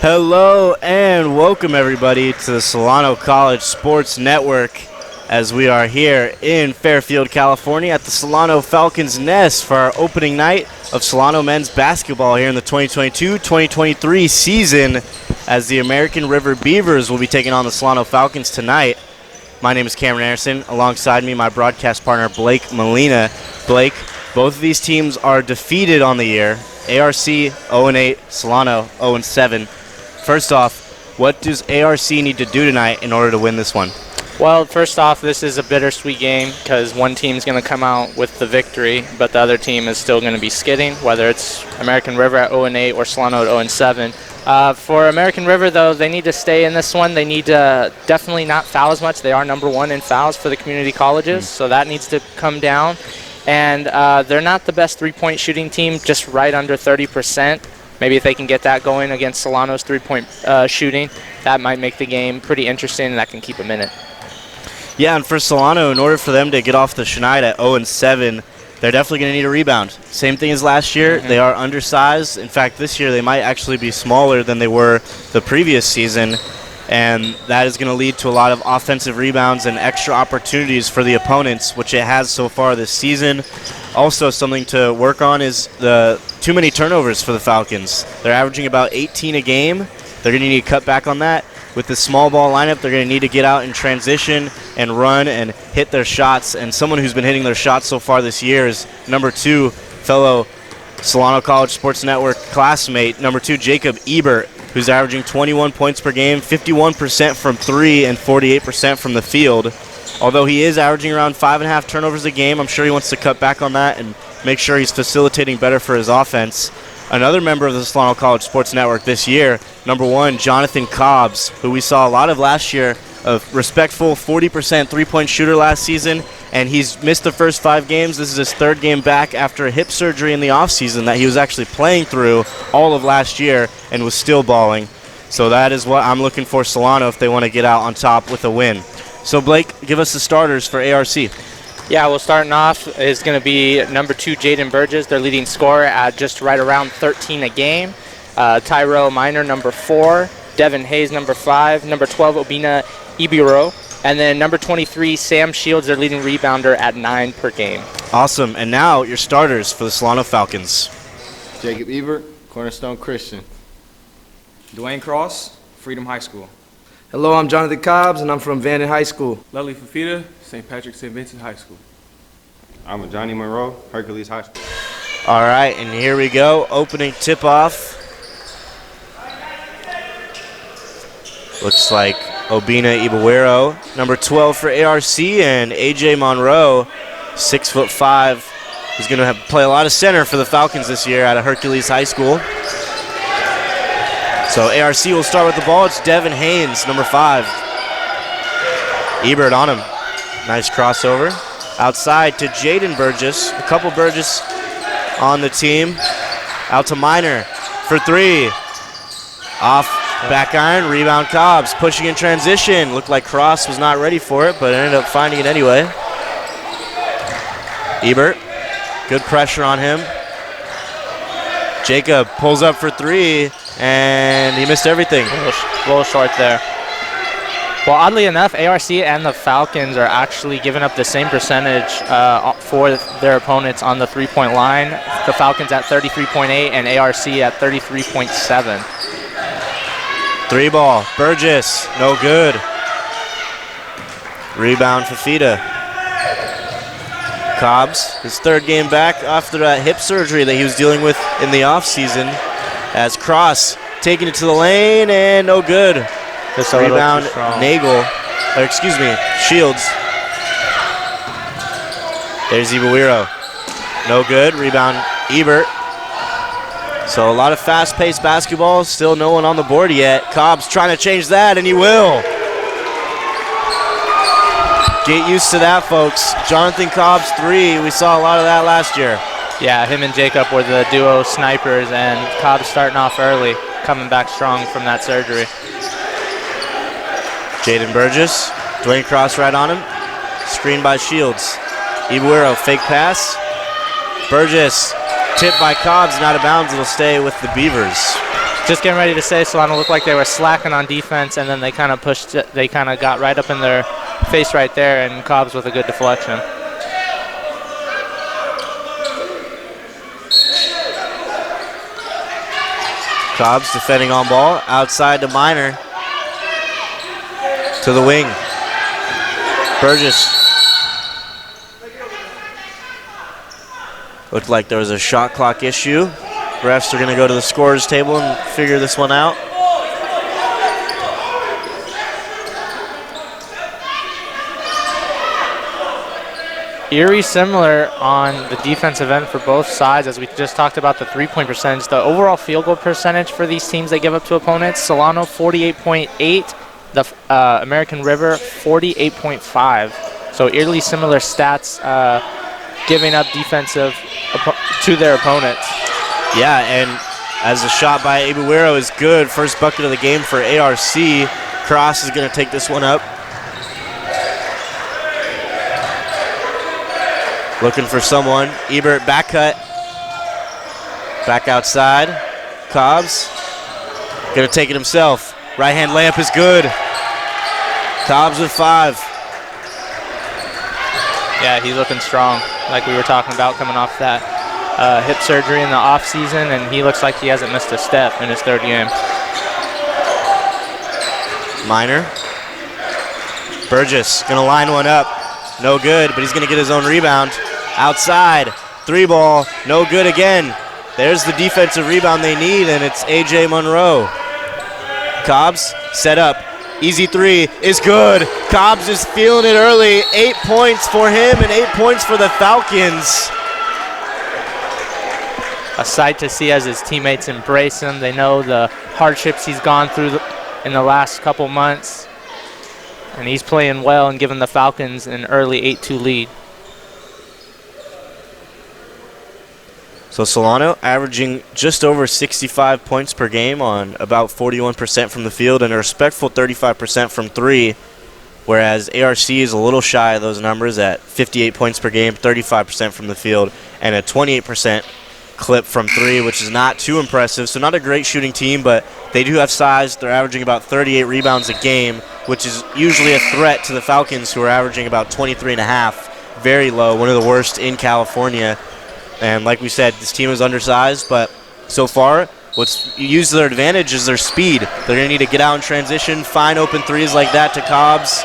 Hello and welcome everybody to the Solano College Sports Network as we are here in Fairfield, California at the Solano Falcons Nest for our opening night of Solano men's basketball here in the 2022-2023 season as the American River Beavers will be taking on the Solano Falcons tonight. My name is Cameron Anderson. Alongside me, my broadcast partner Blake Molina. Blake, both of these teams are defeated on the year. ARC 0-8, Solano 0-7. First off, what does ARC need to do tonight in order to win this one? Well, first off, this is a bittersweet game because one team's going to come out with the victory, but the other team is still going to be skidding, whether it's American River at 0-8 or Solano at 0-7. For American River, though, they need to stay in this one. They need to definitely not foul as much. They are number one in fouls for the community colleges, so that needs to come down. And they're not the best three-point shooting team, just right under 30%. Maybe if they can get that going against Solano's three-point shooting, that might make the game pretty interesting, and that can keep them in it. Yeah, and for Solano, in order for them to get off the schneid at 0-7, they're definitely going to need a rebound. Same thing as last year. They are undersized. In fact, this year they might actually be smaller than they were the previous season, and that is going to lead to a lot of offensive rebounds and extra opportunities for the opponents, which it has so far this season. Also, something to work on is the too many turnovers for the Falcons. They're averaging about 18 a game. They're going to need to cut back on that. With the small ball lineup, they're going to need to get out and transition and run and hit their shots. And someone who's been hitting their shots so far this year is number 2, fellow Solano College Sports Network classmate, number 2, Jacob Ebert, who's averaging 21 points per game, 51% from 3 and 48% from the field. Although he is averaging around 5.5 turnovers a game, I'm sure he wants to cut back on that and make sure he's facilitating better for his offense. Another member of the Solano College Sports Network this year, number 1, Jonathan Cobbs, who we saw a lot of last year, a respectful 40% three-point shooter last season, and he's missed the first 5 games. This is his 3rd game back after a hip surgery in the offseason that he was actually playing through all of last year and was still balling. So that is what I'm looking for Solano if they want to get out on top with a win. So Blake, give us the starters for ARC. Yeah, well, starting off is going to be number 2, Jaden Burgess, their leading scorer at just right around 13 a game. Tyrell Minor, number 4. Devin Hayes, number 5. Number 12, Obina Ibiro. And then number 23, Sam Shields, their leading rebounder at 9 per game. Awesome. And now your starters for the Solano Falcons. Jacob Ebert, Cornerstone Christian. Dwayne Cross, Freedom High School. Hello, I'm Jonathan Cobbs, and I'm from Vanden High School. Leslie Fafita, St. Patrick St. Vincent High School. I'm Johnny Monroe, Hercules High School. All right, and here we go. Opening tip-off. Looks like Obina Ibuero, number 12 for ARC, and AJ Monroe, 6'5", who's going to play a lot of center for the Falcons this year out of Hercules High School. So ARC will start with the ball. It's Devin Haynes, number 5. Ebert on him. Nice crossover. Outside to Jaden Burgess. A couple Burgess on the team. Out to Minor for 3. Off back iron. Rebound Cobbs. Pushing in transition. Looked like Cross was not ready for it, but ended up finding it anyway. Ebert. Good pressure on him. Jacob pulls up for 3. And he missed everything. A little short there. Well, oddly enough, ARC and the Falcons are actually giving up the same percentage for their opponents on the three-point line. The Falcons at 33.8 and ARC at 33.7. 3 ball. Burgess, no good. Rebound Fafita. Cobbs, his 3rd game back after that hip surgery that he was dealing with in the offseason. As Cross taking it to the lane and no good. Rebound Shields. There's Ibuero. No good. Rebound Ebert. So a lot of fast-paced basketball. Still no one on the board yet. Cobbs trying to change that, and he will. Get used to that, folks. Jonathan Cobbs 3. We saw a lot of that last year. Yeah, him and Jacob were the duo snipers, and Cobb's starting off early, coming back strong from that surgery. Jaden Burgess, Dwayne Cross right on him. Screen by Shields. Ibuero, fake pass. Burgess, tipped by Cobbs and out of bounds. It'll stay with the Beavers. Just getting ready to say, Solano looked like they were slacking on defense, and then they kind of pushed it. They kind of got right up in their face right there, and Cobbs with a good deflection. Cobbs defending on ball, outside to Minor. To the wing. Burgess. Looked like there was a shot clock issue. Refs are going to go to the scorer's table and figure this one out. Eerie similar on the defensive end for both sides, as we just talked about the three-point percentage. The overall field goal percentage for these teams they give up to opponents, Solano 48.8, the American River 48.5. So eerily similar stats giving up defensive to their opponents. Yeah, and as the shot by Ebuero is good, first bucket of the game for ARC. Cross is going to take this one up. Looking for someone. Ebert back cut. Back outside. Cobbs. Going to take it himself. Right hand layup is good. Cobbs with 5. Yeah, he's looking strong, like we were talking about, coming off that hip surgery in the offseason, and he looks like he hasn't missed a step in his 3rd game. Minor. Burgess going to line one up. No good, but he's going to get his own rebound. Outside, 3 ball, no good again. There's the defensive rebound they need, and it's A.J. Monroe. Cobbs, set up. Easy 3 is good. Cobbs is feeling it early. 8 points for him and 8 points for the Falcons. A sight to see as his teammates embrace him. They know the hardships he's gone through in the last couple months. And he's playing well and giving the Falcons an early 8-2 lead. So Solano averaging just over 65 points per game on about 41% from the field and a respectful 35% from 3, whereas ARC is a little shy of those numbers at 58 points per game, 35% from the field, and a 28% clip from 3, which is not too impressive. So not a great shooting team, but they do have size. They're averaging about 38 rebounds a game, which is usually a threat to the Falcons, who are averaging about 23.5. Very low, one of the worst in California. And like we said, this team is undersized, but so far, what's used to their advantage is their speed. They're going to need to get out in transition, find open threes like that to Cobbs,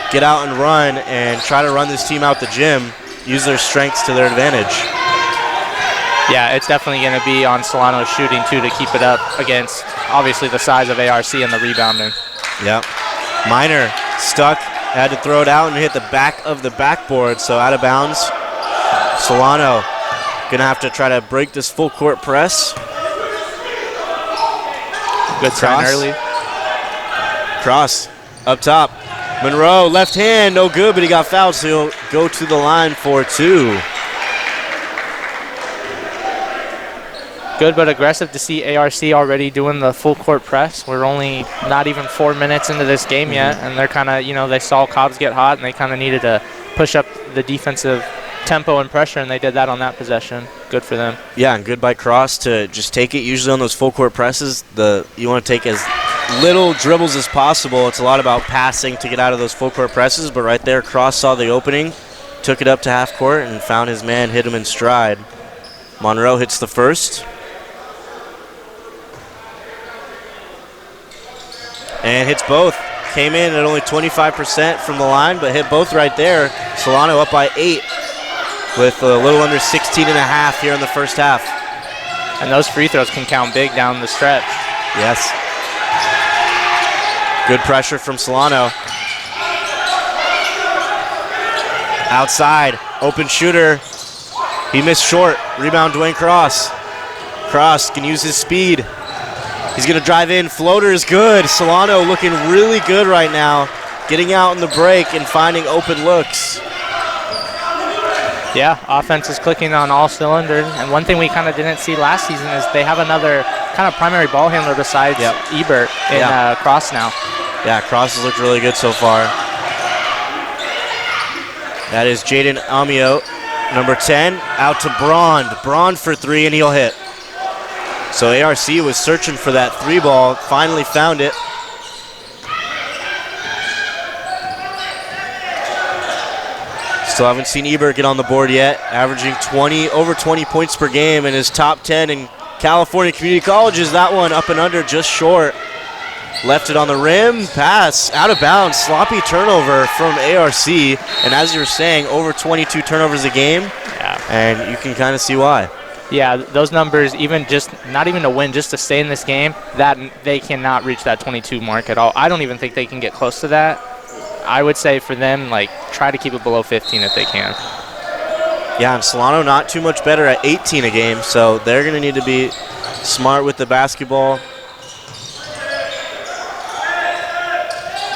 get out and run, and try to run this team out the gym, use their strengths to their advantage. Yeah, it's definitely going to be on Solano's shooting, too, to keep it up against, obviously, the size of ARC and the rebounding. Yep. Minor stuck, had to throw it out and hit the back of the backboard, so out of bounds. Solano going to have to try to break this full court press. Good sign early. Cross up top. Monroe, left hand, no good, but he got fouled, so he'll go to the line for 2. Good but aggressive to see ARC already doing the full court press. We're only not even 4 minutes into this game yet, and they're kind of, they saw Cobbs get hot, and they kind of needed to push up the defensive tempo and pressure, and they did that on that possession. Good for them. Yeah, and good by Cross to just take it. Usually on those full court presses, you want to take as little dribbles as possible. It's a lot about passing to get out of those full court presses, but right there, Cross saw the opening, took it up to half court, and found his man, hit him in stride. Monroe hits the first. And hits both. Came in at only 25% from the line, but hit both right there. Solano up by 8 with a little under 16.5 here in the first half. And those free throws can count big down the stretch. Yes. Good pressure from Solano. Outside, open shooter. He missed short. Rebound, Dwayne Cross. Cross can use his speed. He's going to drive in. Floater is good. Solano looking really good right now, getting out in the break and finding open looks. Yeah, offense is clicking on all cylinders. And one thing we kind of didn't see last season is they have another kind of primary ball handler besides Ebert in Cross now. Yeah, Cross has looked really good so far. That is Jaden Amio, number 10, out to Braun. Braun for 3, and he'll hit. So ARC was searching for that 3 ball, finally found it. Still haven't seen Ebert get on the board yet, averaging over 20 points per game in his top 10 in California Community Colleges. That one up and under, just short. Left it on the rim, pass, out of bounds, sloppy turnover from ARC. And as you were saying, over 22 turnovers a game, and you can kind of see why. Yeah, those numbers, not even to win, just to stay in this game, that they cannot reach that 22 mark at all. I don't even think they can get close to that. I would say for them, try to keep it below 15 if they can. Yeah, and Solano not too much better at 18 a game, so they're going to need to be smart with the basketball.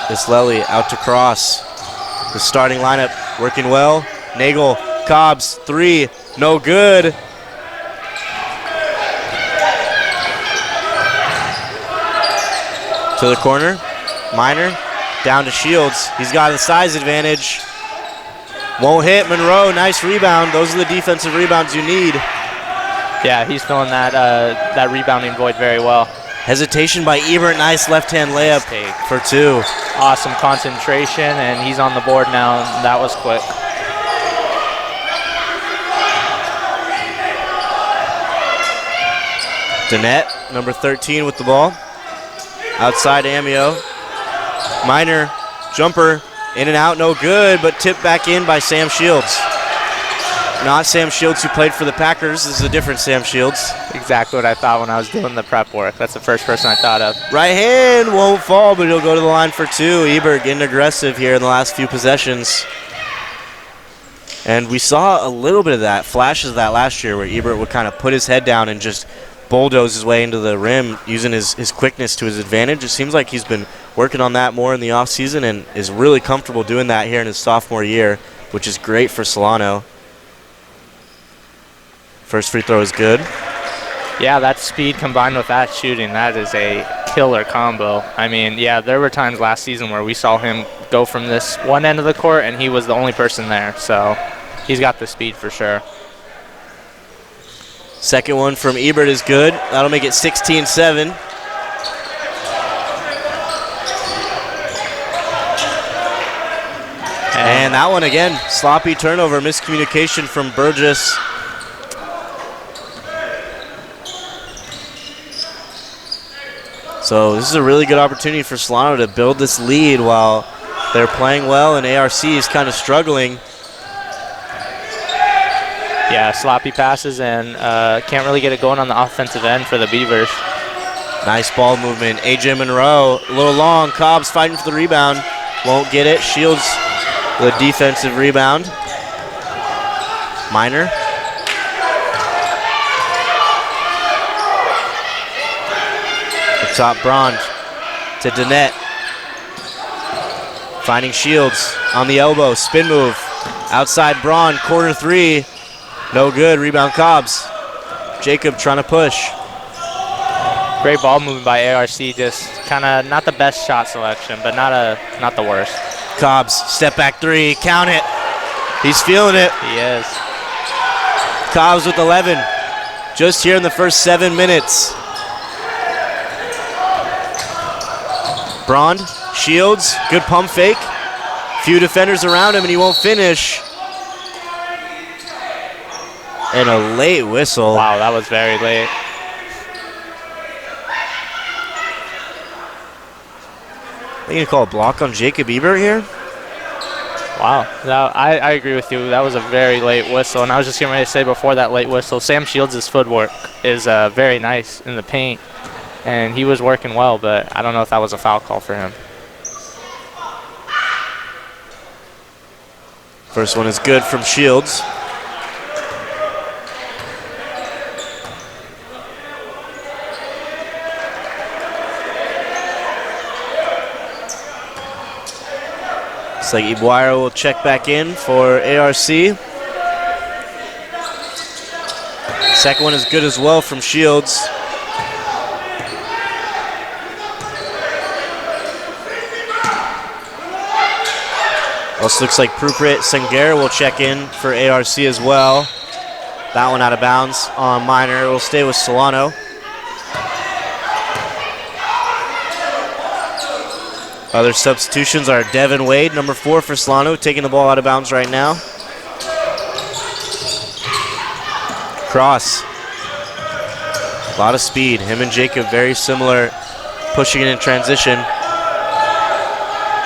Isleli out to cross. The starting lineup working well. Nagel, Cobbs, 3, no good. To the corner, Minor, down to Shields. He's got the size advantage. Won't hit. Monroe, nice rebound. Those are the defensive rebounds you need. Yeah, he's filling that rebounding void very well. Hesitation by Ebert, nice left-hand layup for 2. Awesome concentration, and he's on the board now. That was quick. Danette, number 13 with the ball. Outside Amio. Minor, jumper, in and out, no good, but tipped back in by Sam Shields. Not Sam Shields who played for the Packers. This is a different Sam Shields. Exactly what I thought when I was doing the prep work. That's the first person I thought of. Right hand won't fall, but he'll go to the line for 2. Ebert getting aggressive here in the last few possessions. And we saw a little bit of that, flashes of that last year, where Ebert would kind of put his head down and just bulldoze his way into the rim using his quickness to his advantage. It seems like he's been working on that more in the offseason and is really comfortable doing that here in his sophomore year, which is great for Solano. First free throw is good. Yeah, that speed combined with that shooting, that is a killer combo. I mean, yeah, there were times last season where we saw him go from this one end of the court and he was the only person there. So he's got the speed for sure. Second one from Ebert is good. That'll make it 16-7. And that one again, sloppy turnover, miscommunication from Burgess. So this is a really good opportunity for Solano to build this lead while they're playing well and ARC is kind of struggling. Yeah, sloppy passes and can't really get it going on the offensive end for the Beavers. Nice ball movement. AJ Monroe, a little long. Cobbs fighting for the rebound. Won't get it. Shields the defensive rebound. Minor. Up top, Braun to Danette. Finding Shields on the elbow. Spin move. Outside Braun, corner 3. No good. Rebound Cobbs. Jacob trying to push. Great ball movement by ARC. Just kind of not the best shot selection, but not the worst. Cobbs, step back 3. Count it. He's feeling it. He is. Cobbs with 11. Just here in the first 7 minutes. Braun, Shields, good pump fake. Few defenders around him and he won't finish. And a late whistle. Wow, that was very late. Are you going to call a block on Jacob Ebert here? Wow, I agree with you. That was a very late whistle. And I was just getting ready to say before that late whistle, Sam Shields' footwork is very nice in the paint. And he was working well, but I don't know if that was a foul call for him. First one is good from Shields. Looks like Ibuairo will check back in for ARC. Second one is good as well from Shields. Also looks like Pruprit Sanger will check in for ARC as well. That one out of bounds on Minor. It will stay with Solano. Other substitutions are Devin Wade, number 4 for Solano, taking the ball out of bounds right now. Cross. A lot of speed. Him and Jacob very similar, pushing it in transition.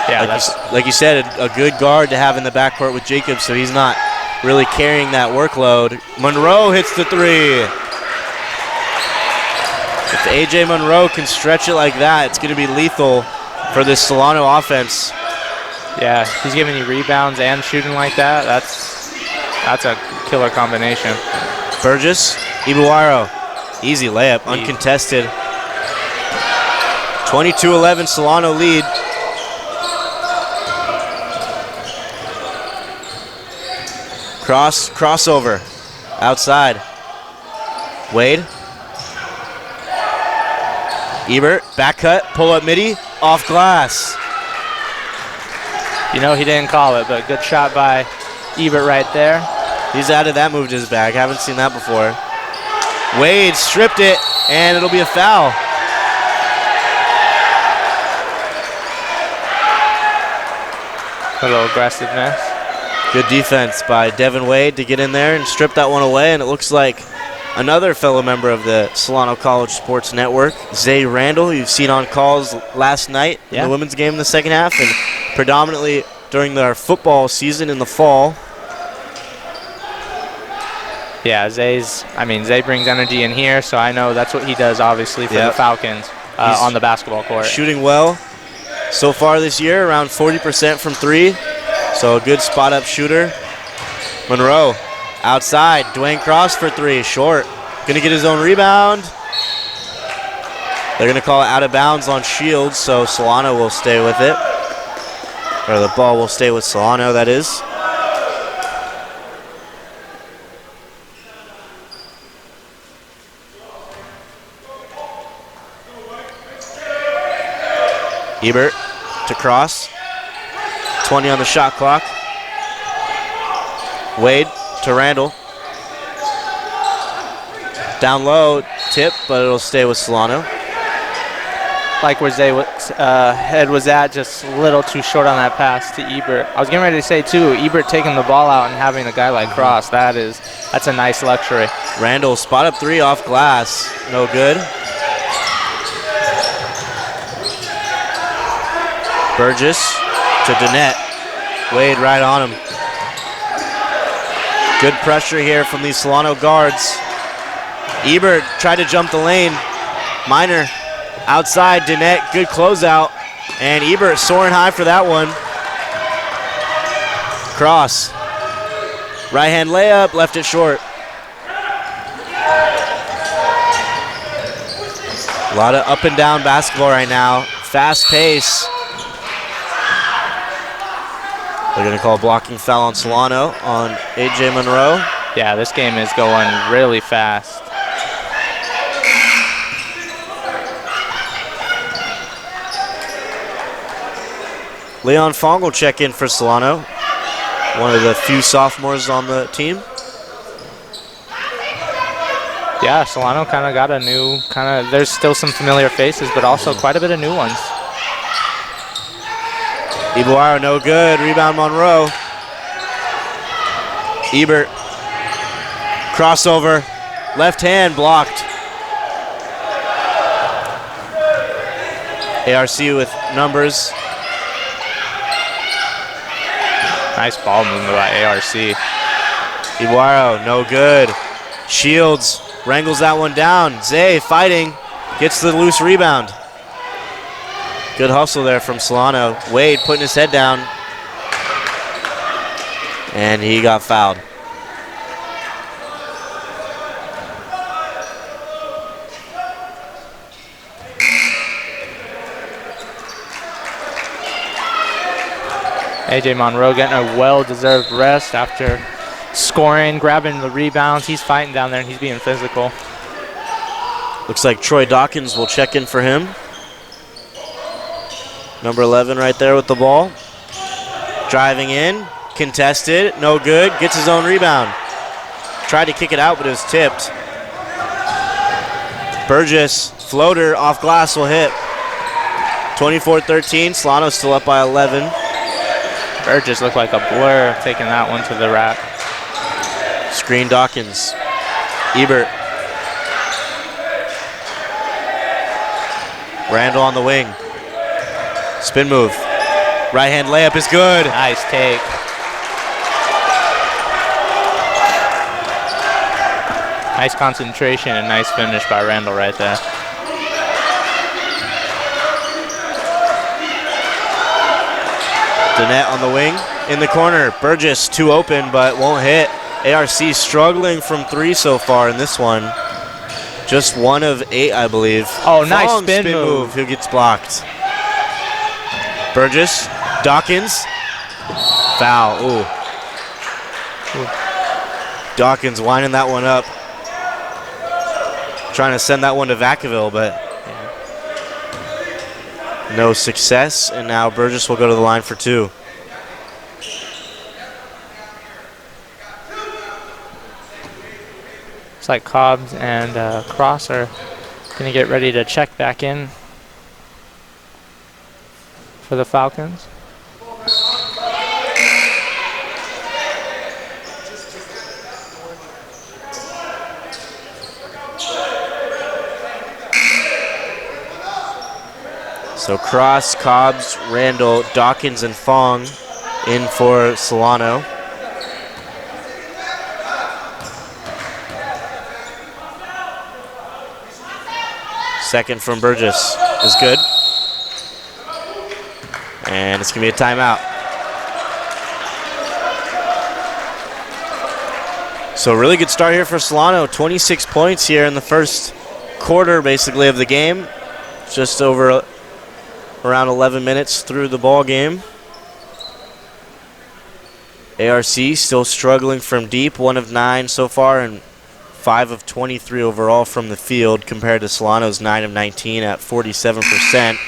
Yeah, like you said, a good guard to have in the backcourt with Jacob, so he's not really carrying that workload. Monroe hits the 3. If A.J. Monroe can stretch it like that, it's going to be lethal for this Solano offense. Yeah, he's giving you rebounds and shooting like that. That's a killer combination. Burgess, Ibuaro, easy layup, uncontested. 22-11 Solano lead. Crossover, outside. Wade. Ebert, back cut, pull up midi, off glass. You know he didn't call it, but good shot by Ebert right there. He's added that move to his bag. Haven't seen that before. Wade stripped it, and it'll be a foul. A little aggressiveness. Good defense by Devin Wade to get in there and strip that one away, and it looks like another fellow member of the Solano College Sports Network, Zay Randall, you've seen on calls last night in the women's game in the second half, and predominantly during their football season in the fall. Yeah, Zay brings energy in here, so I know that's what he does, obviously, for the Falcons on the basketball court. Shooting well so far this year, around 40% from 3, so a good spot-up shooter. Monroe. Outside, Dwayne Cross for 3, short. Gonna get his own rebound. They're gonna call it out of bounds on Shields, so Solano will stay with it. Or the ball will stay with Solano, that is. Ebert to Cross. 20 on the shot clock. Wade to Randall. Down low, tip, but it'll stay with Solano. Like where Zay head was at, just a little too short on that pass to Ebert. I was getting ready to say too, Ebert taking the ball out and having a guy like Cross, that's a nice luxury. Randall spot up 3 off glass, no good. Burgess to Danette. Wade right on him. Good pressure here from these Solano guards. Ebert tried to jump the lane. Minor outside, Danette, good closeout. And Ebert soaring high for that one. Cross. Right hand layup, left it short. A lot of up and down basketball right now. Fast pace. They're going to call a blocking foul on Solano on A.J. Monroe. Yeah, this game is going really fast. Leon Fong will check in for Solano, one of the few sophomores on the team. Yeah, Solano kind of got a new there's still some familiar faces, but also quite a bit of new ones. Ibuaro no good, rebound Monroe. Ebert, crossover, left hand blocked. ARC with numbers. Nice ball movement by ARC. Ibuaro no good. Shields wrangles that one down. Zay fighting, gets the loose rebound. Good hustle there from Solano. Wade putting his head down. And he got fouled. A.J. Monroe getting a well-deserved rest after scoring, grabbing the rebounds. He's fighting down there and he's being physical. Looks like Troy Dawkins will check in for him. Number 11 right there with the ball. Driving in, contested, no good, gets his own rebound. Tried to kick it out, but it was tipped. Burgess, floater, off glass will hit. 24-13. Solano still up by 11. Burgess looked like a blur taking that one to the rack. Screen Dawkins. Ebert. Randall on the wing. Spin move. Right hand layup is good. Nice take. Nice concentration and nice finish by Randall right there. Dannett on the wing. In the corner. Burgess too open but won't hit. ARC struggling from 3 so far in this one. Just 1 of 8, I believe. Oh, nice Long spin move. Who gets blocked. Burgess. Dawkins. Foul. Ooh. Dawkins winding that one up. Trying to send that one to Vacaville, but no success. And now Burgess will go to the line for 2. Looks like Cobbs and Cross are going to get ready to check back in for the Falcons. So Cross, Cobbs, Randall, Dawkins, and Fong in for Solano. Second from Burgess is good. And it's going to be a timeout. So a really good start here for Solano. 26 points here in the first quarter, basically, of the game. Just over around 11 minutes through the ball game. ARC still struggling from deep, 1 of 9 so far, and 5 of 23 overall from the field compared to Solano's 9 of 19 at 47%.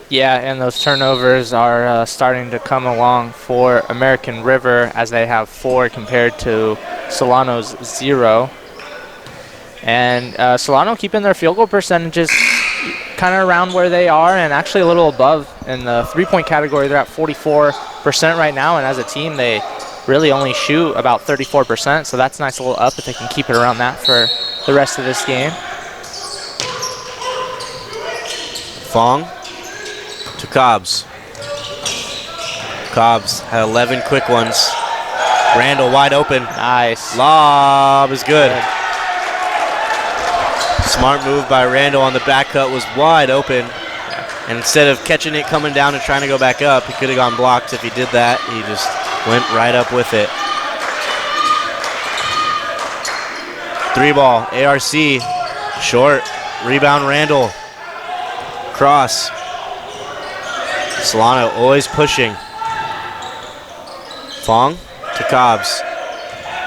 Yeah, and those turnovers are starting to come along for American River as they have 4 compared to Solano's 0. And Solano keeping their field goal percentages kind of around where they are and actually a little above in the 3-point category. They're at 44% right now, and as a team they really only shoot about 34%, so that's a nice little up if they can keep it around that for the rest of this game. Fong to Cobbs. Cobbs had 11 quick ones. Randall wide open. Nice. Lob is good. Smart move by Randall on the back cut, was wide open. And instead of catching it coming down and trying to go back up, he could have gone blocked. If he did that, he just went right up with it. 3-ball, ARC, short, rebound Randall. Cross. Solano always pushing. Fong to Cobbs.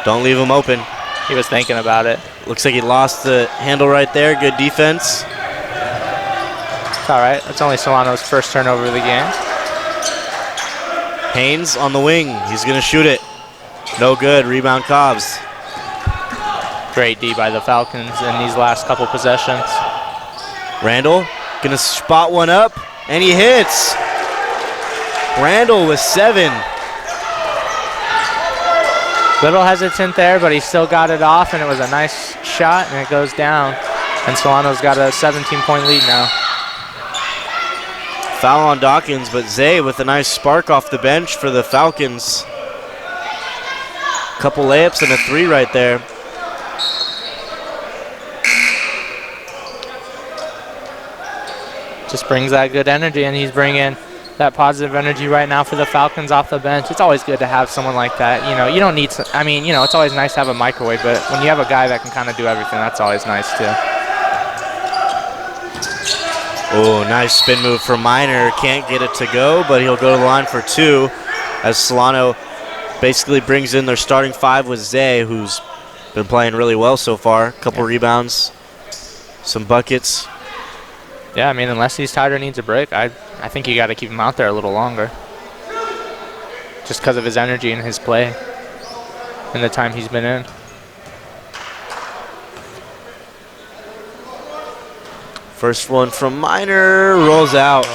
Don't leave him open. He was thinking about it. Looks like he lost the handle right there. Good defense. It's all right. It's only Solano's first turnover of the game. Haynes on the wing. He's going to shoot it. No good. Rebound Cobbs. Great D by the Falcons in these last couple possessions. Randall going to spot one up, and he hits. Randall with 7. Little hesitant there, but he still got it off, and it was a nice shot, and it goes down. And Solano's got a 17-point lead now. Foul on Dawkins, but Zay with a nice spark off the bench for the Falcons. Couple layups and a 3 right there. Just brings that good energy, and he's bringing that positive energy right now for the Falcons off the bench. It's always good to have someone like that. You know, you don't need to, I mean, you know, it's always nice to have a microwave, but when you have a guy that can kind of do everything, that's always nice too. Oh, nice spin move for Miner. Can't get it to go, but he'll go to the line for 2 as Solano basically brings in their starting 5 with Zay, who's been playing really well so far. Couple rebounds, some buckets. Yeah, I mean, unless he's tired or needs a break, I think you got to keep him out there a little longer. Just because of his energy and his play and the time he's been in. First one from Minor, rolls out.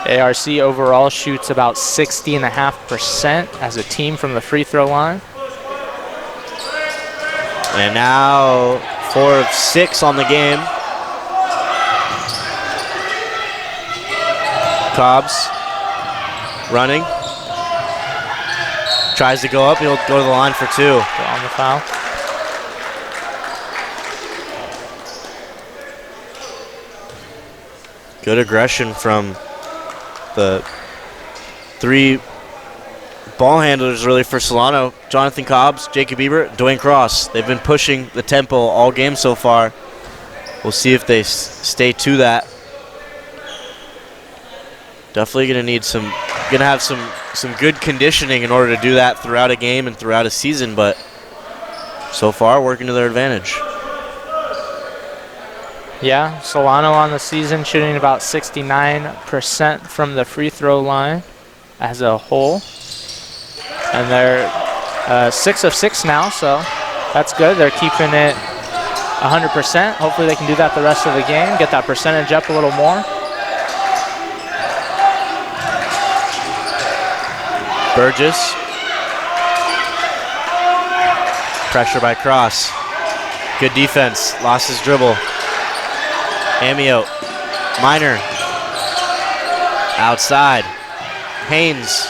ARC overall shoots about 60.5% as a team from the free throw line. And now 4 of 6 on the game. Cobbs running. Tries to go up, he'll go to the line for 2. On the foul. Good aggression from the 3 ball handlers really for Solano. Jonathan Cobbs, Jacob Ebert, Dwayne Cross. They've been pushing the tempo all game so far. We'll see if they stay to that. Definitely gonna have some good conditioning in order to do that throughout a game and throughout a season, but so far working to their advantage. Yeah, Solano on the season shooting about 69% from the free throw line as a whole. And they're 6 of 6 now, so that's good. They're keeping it 100%. Hopefully they can do that the rest of the game, get that percentage up a little more. Burgess. Pressure by Cross. Good defense. Lost his dribble. Amio. Minor. Outside. Haynes.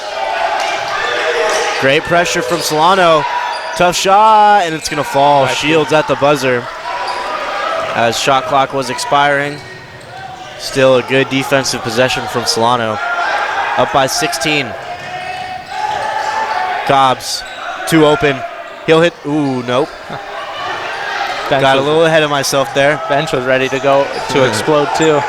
Great pressure from Solano. Tough shot, and it's going to fall. Shields at the buzzer as shot clock was expiring. Still a good defensive possession from Solano. Up by 16. Cobbs, 2 open. He'll hit. Ooh, nope. Got a little ahead of myself there. Bench was ready to go to explode too.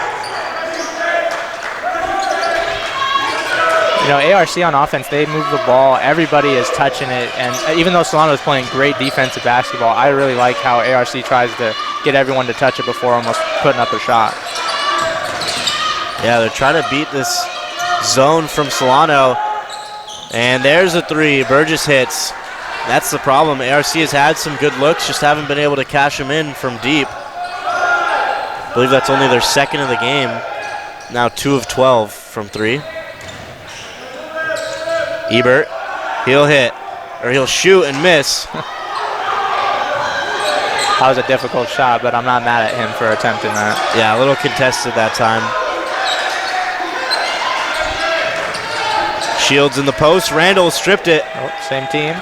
You know, ARC on offense, they move the ball. Everybody is touching it. And even though Solano is playing great defensive basketball, I really like how ARC tries to get everyone to touch it before almost putting up a shot. Yeah, they're trying to beat this zone from Solano. And there's a 3. Burgess hits. That's the problem. ARC has had some good looks, just haven't been able to cash them in from deep. I believe that's only their 2nd of the game. Now 2 of 12 from 3. Ebert, he'll hit, or he'll shoot and miss. That was a difficult shot, but I'm not mad at him for attempting that. Yeah, a little contested that time. Shields in the post. Randall stripped it. Oh, same team.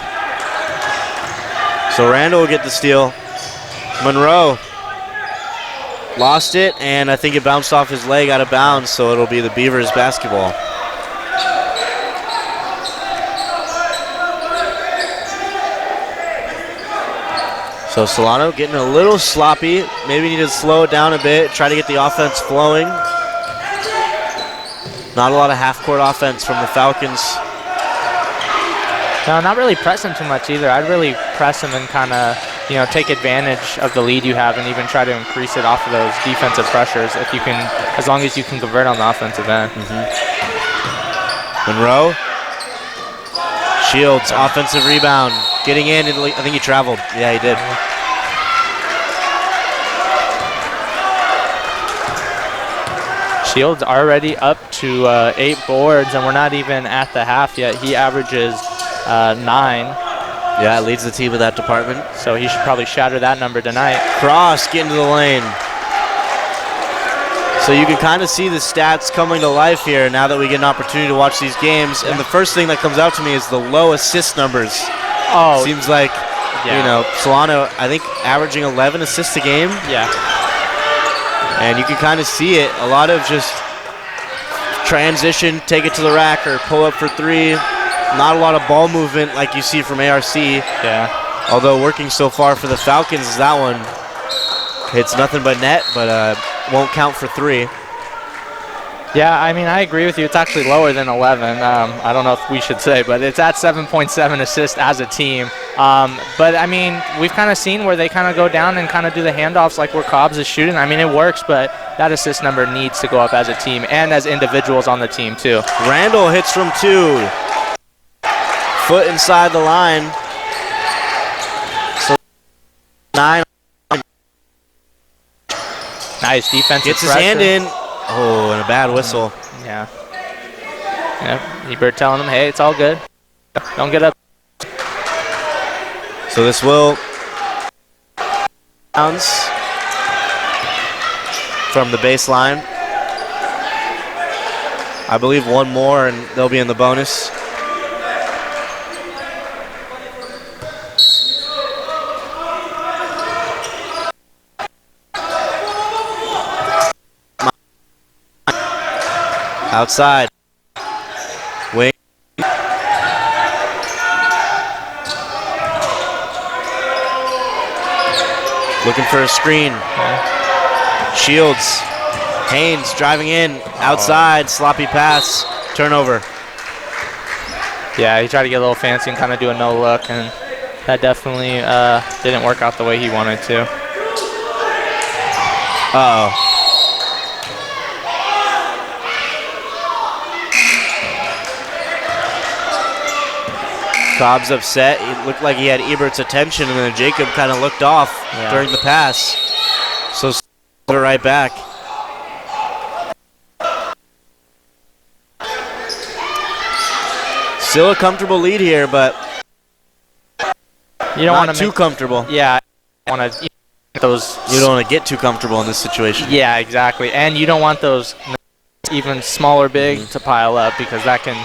So Randall will get the steal. Monroe lost it, and I think it bounced off his leg out of bounds, so it'll be the Beavers basketball. So Solano getting a little sloppy. Maybe need to slow it down a bit, try to get the offense flowing. Not a lot of half-court offense from the Falcons. No, not really pressing too much either. I'd really press them and kind of, you know, take advantage of the lead you have and even try to increase it off of those defensive pressures if you can, as long as you can convert on the offensive end. Monroe. Shields, offensive rebound. Getting in, and I think he traveled. Yeah, he did. Shields already up to 8 boards, and we're not even at the half yet. He averages 9. Yeah, leads the team in that department. So he should probably shatter that number tonight. Cross getting to the lane. So you can kind of see the stats coming to life here now that we get an opportunity to watch these games. And the first thing that comes out to me is the low assist numbers. Oh, seems like, you know, Solano, I think, averaging 11 assists a game. Yeah. And you can kind of see it. A lot of just transition, take it to the rack, or pull up for 3. Not a lot of ball movement like you see from ARC. Yeah. Although working so far for the Falcons, that one hits nothing but net, but won't count for 3. Yeah, I mean, I agree with you. It's actually lower than 11. I don't know if we should say, but it's at 7.7 assists as a team. But, I mean, we've kind of seen where they kind of go down and kind of do the handoffs like where Cobbs is shooting. I mean, it works, but that assist number needs to go up as a team and as individuals on the team, too. Randall hits from 2. Foot inside the line. So 9. Nice defensive Gets his pressure. hand in. Oh, and a bad whistle. Yeah. Yep. Ebert telling him, hey, it's all good. Don't get up. So this will bounce from the baseline. I believe one more and they'll be in the bonus. Outside. Wing. Looking for a screen. Shields. Haynes driving in. Outside. Sloppy pass. Turnover. Yeah, he tried to get a little fancy and kind of do a no look, and that definitely didn't work out the way he wanted to. Uh-oh. Cobb's upset. It looked like he had Ebert's attention, and then Jacob kind of looked off during the pass. So put it right back. Still a comfortable lead here, but You don't not want to too comfortable. Yeah, want to those. You don't want to get too comfortable in this situation. Yeah, exactly, and you don't want those even smaller big to pile up because that can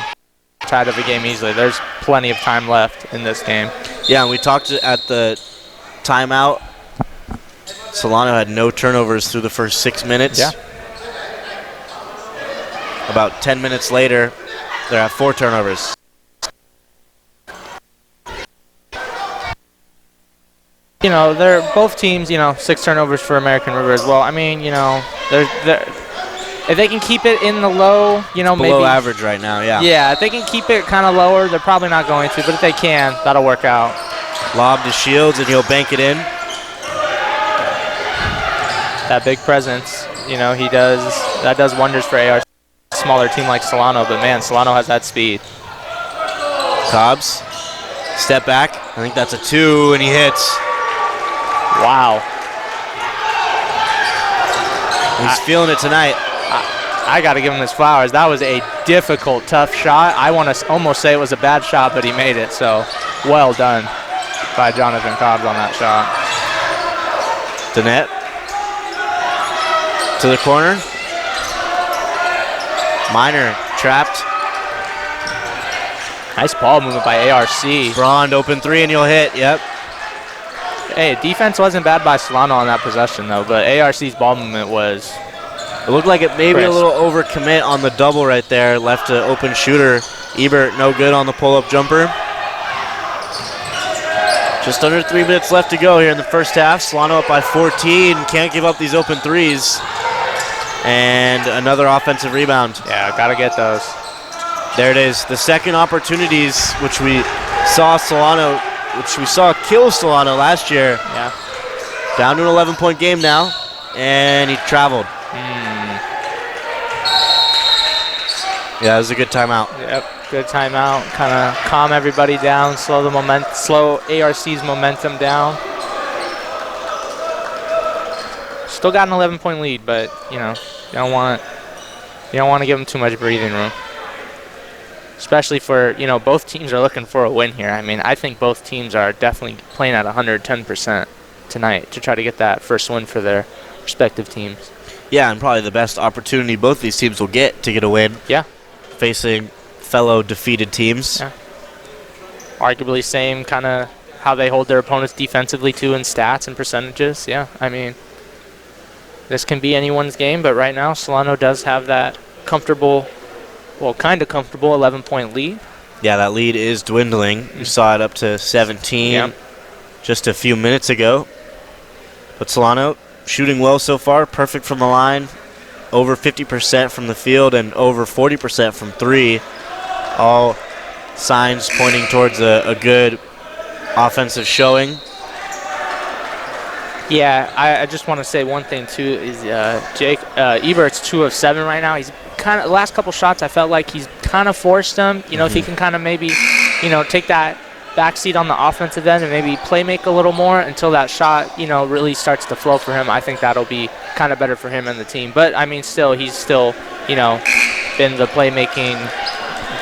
out of the game easily. There's plenty of time left in this game. Yeah, and we talked at the timeout. Solano had no turnovers through the first 6 minutes. Yeah. About 10 minutes later, they have 4 turnovers. You know, they're both teams, 6 turnovers for American River as well. I mean, they're if they can keep it in the low, Below maybe average right now, yeah. Yeah, if they can keep it kind of lower, they're probably not going to, but if they can, that'll work out. Lob to Shields, and he'll bank it in. That big presence, that does wonders for AR. Smaller team like Solano, but man, Solano has that speed. Cobbs, step back. I think that's a 2, and he hits. Wow. He's feeling it tonight. I got to give him his flowers. That was a difficult, tough shot. I want to almost say it was a bad shot, but he made it. So, well done by Jonathan Cobbs on that shot. Danette to the corner. Minor trapped. Nice ball movement by ARC. Brond open 3, and you'll hit. Yep. Hey, defense wasn't bad by Solano on that possession, though, but ARC's ball movement was... It looked like it maybe crisp. a little overcommit on the double right there. Left an open shooter. Ebert no good on the pull-up jumper. Just under 3 minutes left to go here in the first half. Solano up by 14. Can't give up these open threes. And another offensive rebound. Yeah, got to get those. There it is. The second opportunities, which we saw kill Solano last year. Yeah. Down to an 11-point game now. And he traveled. Yeah, it was a good timeout. Yep, good timeout. Kind of calm everybody down, slow ARC's momentum down. Still got an 11-point lead, but you don't want to give them too much breathing room. Especially for both teams are looking for a win here. I mean, I think both teams are definitely playing at 110% tonight to try to get that first win for their respective teams. Yeah, and probably the best opportunity both these teams will get to get a win. Yeah. Facing fellow defeated teams. Yeah. Arguably same kind of how they hold their opponents defensively too in stats and percentages. Yeah, I mean, this can be anyone's game, but right now Solano does have that comfortable 11-point lead. Yeah, that lead is dwindling. You saw it up to 17 just a few minutes ago. But Solano shooting well so far, perfect from the line. Over 50% from the field and over 40% from 3. All signs pointing towards a good offensive showing. Yeah, I just want to say one thing too is Ebert's 2 of 7 right now. He's kind of last couple shots I felt like he's kind of forced them. If he can kind of maybe take that backseat on the offensive end and maybe play make a little more until that shot, really starts to flow for him. I think that'll be kind of better for him and the team. But, I mean, he's still, been the playmaking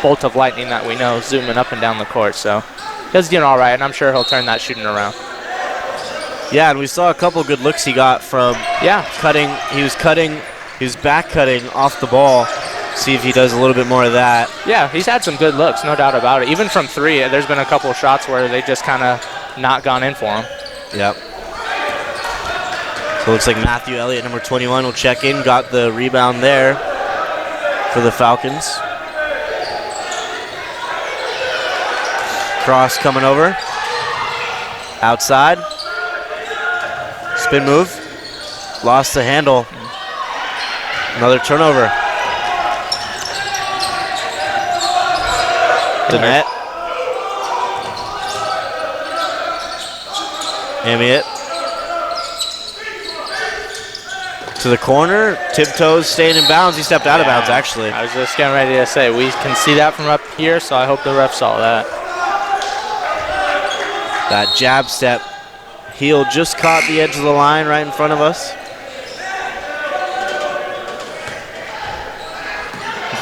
bolt of lightning that we know, zooming up and down the court. So he's doing all right, and I'm sure he'll turn that shooting around. Yeah, and we saw a couple good looks he got from cutting. He was back cutting off the ball. See if he does a little bit more of that. Yeah, he's had some good looks, no doubt about it. Even from three, there's been a couple of shots where they just kind of not gone in for him. Yep. So it looks like Matthew Elliott, number 21, will check in. Got the rebound there for the Falcons. Cross coming over. Outside. Spin move. Lost the handle. Another turnover. The net. Elliott to the corner. Tiptoes staying in bounds. He stepped out of bounds, actually. I was just getting ready to say, we can see that from up here, so I hope the ref saw that. That jab step. Heel just caught the edge of the line right in front of us.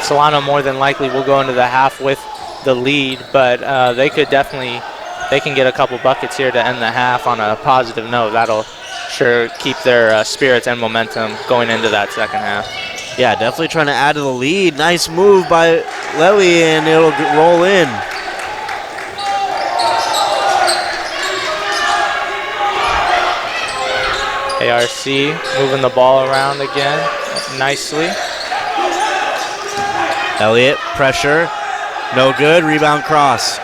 Solano more than likely will go into the half with the lead, but they can get a couple buckets here to end the half on a positive note. That'll sure keep their spirits and momentum going into that second half. Yeah, definitely trying to add to the lead. Nice move by Lely, and it'll roll in. ARC moving the ball around again nicely. Elliott, pressure, no good, rebound cross.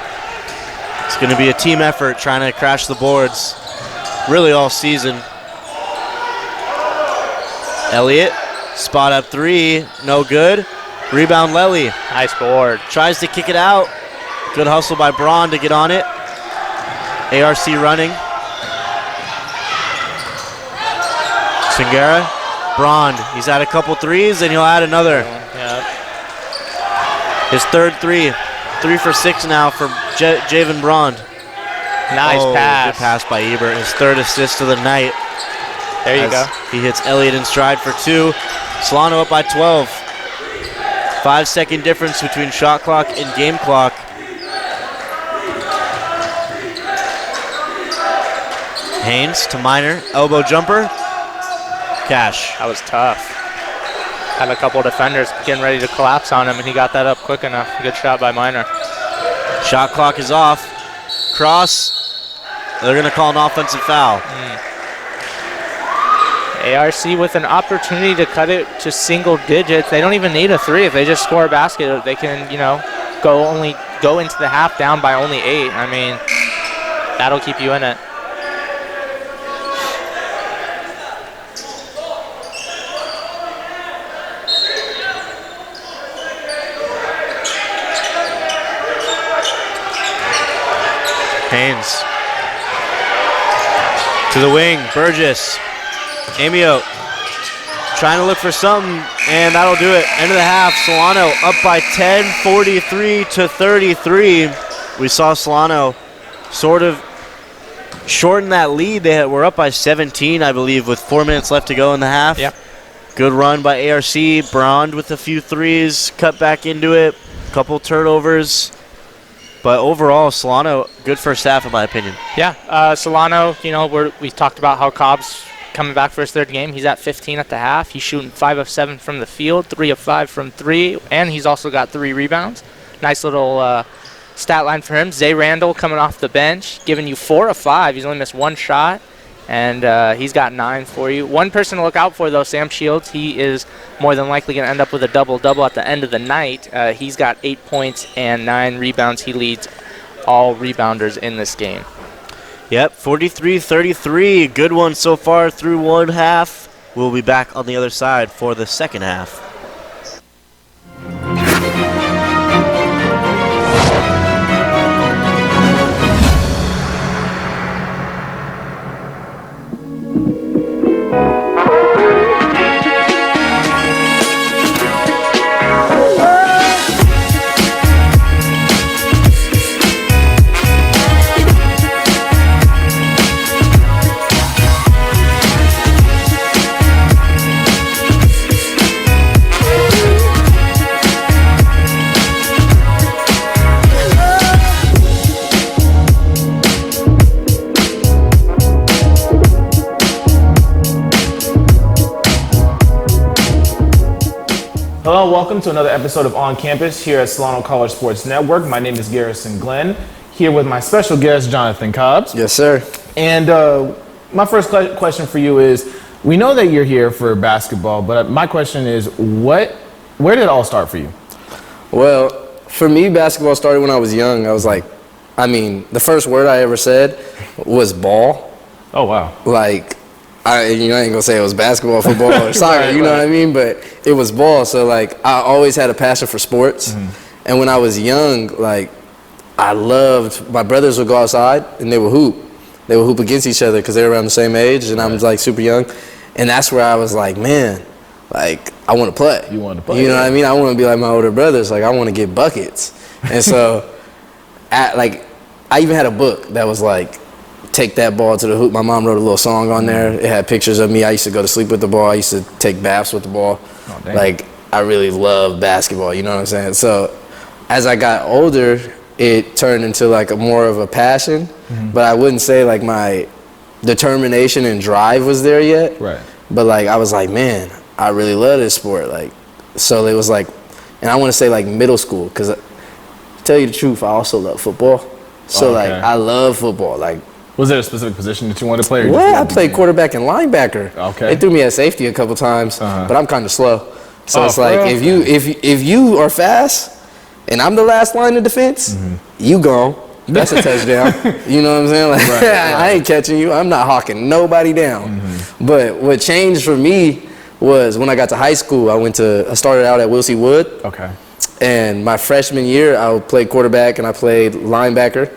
It's going to be a team effort trying to crash the boards really all season. Elliott, spot up three, no good. Rebound Lely. Nice board. Tries to kick it out. Good hustle by Braun to get on it. ARC running. Singera, Braun, he's had a couple threes and he'll add another. Yep. His third three. 3 for 6 now for Javen Braun. Nice pass. Good pass by Ebert. His third assist of the night. There you go. He hits Elliott in stride for 2. Solano up by 12. 5-second difference between shot clock and game clock. Haynes to Minor. Elbow jumper. Cash. That was tough. Had a couple defenders getting ready to collapse on him, and he got that up quick enough. Good shot by Minor. Shot clock is off. Cross. They're going to call an offensive foul. ARC with an opportunity to cut it to single digits. They don't even need a three. If they just score a basket, they can, go into the half down by only 8. I mean, that'll keep you in it. Haynes to the wing. Burgess. Amio trying to look for something, and that'll do it. End of the half. Solano up by 10, 43-33. We saw Solano sort of shorten that lead. They were up by 17, I believe, with 4 minutes left to go in the half. Yep. Good run by ARC. Brond with a few threes, cut back into it. Couple turnovers. But overall, Solano, good first half in my opinion. Yeah, Solano, we talked about how Cobb's coming back for his third game. He's at 15 at the half. He's shooting 5 of 7 from the field, 3 of 5 from 3, and he's also got 3 rebounds. Nice little stat line for him. Zay Randall coming off the bench, giving you 4 of 5. He's only missed 1 shot, and he's got 9 for you. One person to look out for, though, Sam Shields. He is more than likely going to end up with a double-double at the end of the night. He's got 8 points and 9 rebounds. He leads all rebounders in this game. Yep, 43-33. Good one so far through one half. We'll be back on the other side for the second half. Hello, welcome to another episode of On Campus here at Solano College Sports Network. My name is Garrison Glenn, here with my special guest, Jonathan Cobbs. Yes, sir. And my first question for you is, we know that you're here for basketball, but my question is, where did it all start for you? Well, for me, basketball started when I was young. I was like, the first word I ever said was ball. Oh, wow. Like, I ain't gonna say it was basketball, football, or soccer, Right, you know what I mean? But it was ball. So, like, I always had a passion for sports. Mm-hmm. And when I was young, like, I loved, my brothers would go outside and they would hoop. They would hoop against each other because they were around the same age, and I was, like, super young. And that's where I was like, man, like, I want to play. You want to play. You know what I mean? I want to be like my older brothers. Like, I want to get buckets. And so, I even had a book that was like, take that ball to the hoop. My mom wrote a little song on there. It had pictures of me. I used to go to sleep with the ball. I used to take baths with the ball. Oh, damn. Like, I really love basketball, you know what I'm saying? So, as I got older, it turned into like more of a passion. But I wouldn't say like my determination and drive was there yet. Right. But like, I was like, man, I really love this sport. Like, so it was like, and I want to say like middle school, because to tell you the truth, I also love football. So Okay. like, I love football. Like, Was there a specific position that you wanted to play? Or well, I just played quarterback and linebacker. Okay. They threw me at safety a couple times, but I'm kind of slow. So Oh, it's for like, real? if you are fast and I'm the last line of defense, you gone. That's a touchdown. You know what I'm saying? Like, Right. I ain't catching you. I'm not hawking nobody down. But what changed for me was when I got to high school, I started out at Wilsey Wood. Okay. And my freshman year, I played quarterback and I played linebacker.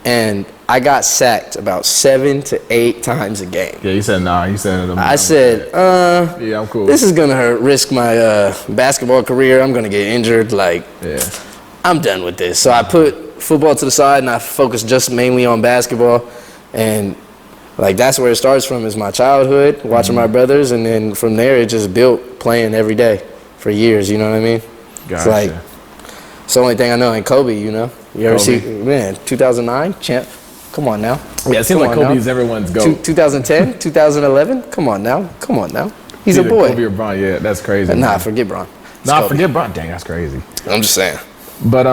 And I got sacked about 7 to 8 times a game. Yeah, you said nah. You said I said, yeah, I'm cool. this is going to risk my basketball career. I'm going to get injured. Like, Yeah. I'm done with this. So I put football to the side and I focused just mainly on basketball. And, like, that's where it starts from, is my childhood, watching my brothers. And then from there, it just built playing every day for years. You know what I mean? Gotcha. It's like, it's the only thing I know. And Kobe, you know? You ever Kobe. see, man, 2009, champ. Come on now. Yeah, it seems Come like on now. Kobe's everyone's goat. 2010, 2011. Come on now. Come on now. He's a Either boy. Kobe or Bron, yeah, that's crazy. Nah, forget Bron. It's Nah, Kobe. forget Bron. Dang, that's crazy. I'm just saying. But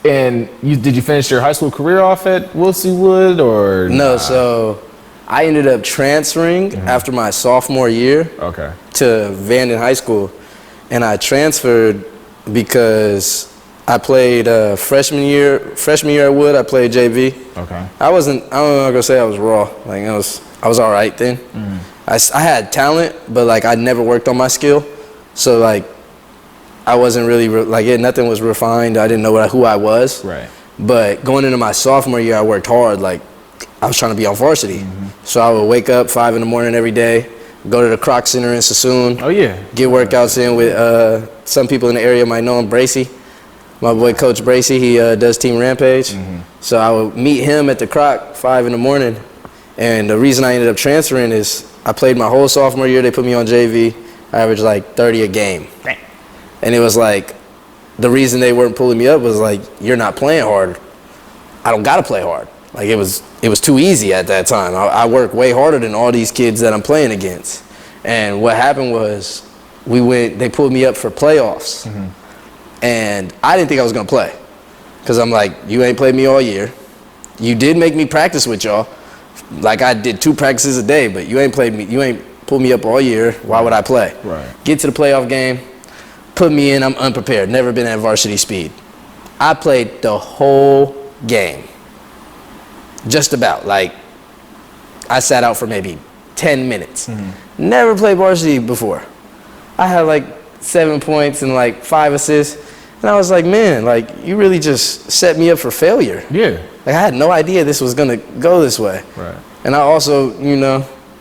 and did you finish your high school career off at Wilsey Wood or No, nah? so I ended up transferring after my sophomore year Okay. to Vanden High School, and I transferred because I played freshman year at Wood. I played JV. Okay. I'm not gonna say I was raw. Like, I was all right then. I had talent, but like I never worked on my skill, so like I wasn't really nothing was refined. I didn't know who I was. Right. But going into my sophomore year, I worked hard. Like, I was trying to be on varsity, so I would wake up 5 in the morning every day, go to the Croc Center in Sassoon. Oh yeah. Get workouts in with some people in the area might know him, Bracy. My boy Coach Bracy, he does Team Rampage. So I would meet him at the Croc 5 in the morning. And the reason I ended up transferring is I played my whole sophomore year. They put me on JV. I averaged like 30 a game. And it was like, the reason they weren't pulling me up was like, you're not playing hard. I don't got to play hard. Like, it was too easy at that time. I work way harder than all these kids that I'm playing against. And what happened was they pulled me up for playoffs. And I didn't think I was going to play, because I'm like, you ain't played me all year. You did make me practice with y'all. Like, I did 2 practices a day, but you ain't pulled me up all year. Why would I play? Right. Get to the playoff game, put me in, I'm unprepared, never been at varsity speed. I played the whole game. Just about. Like, I sat out for maybe 10 minutes. Never played varsity before. I had like 7 points and like 5 assists. And I was like, man, like, you really just set me up for failure. Yeah. Like, I had no idea this was going to go this way. Right. And I also,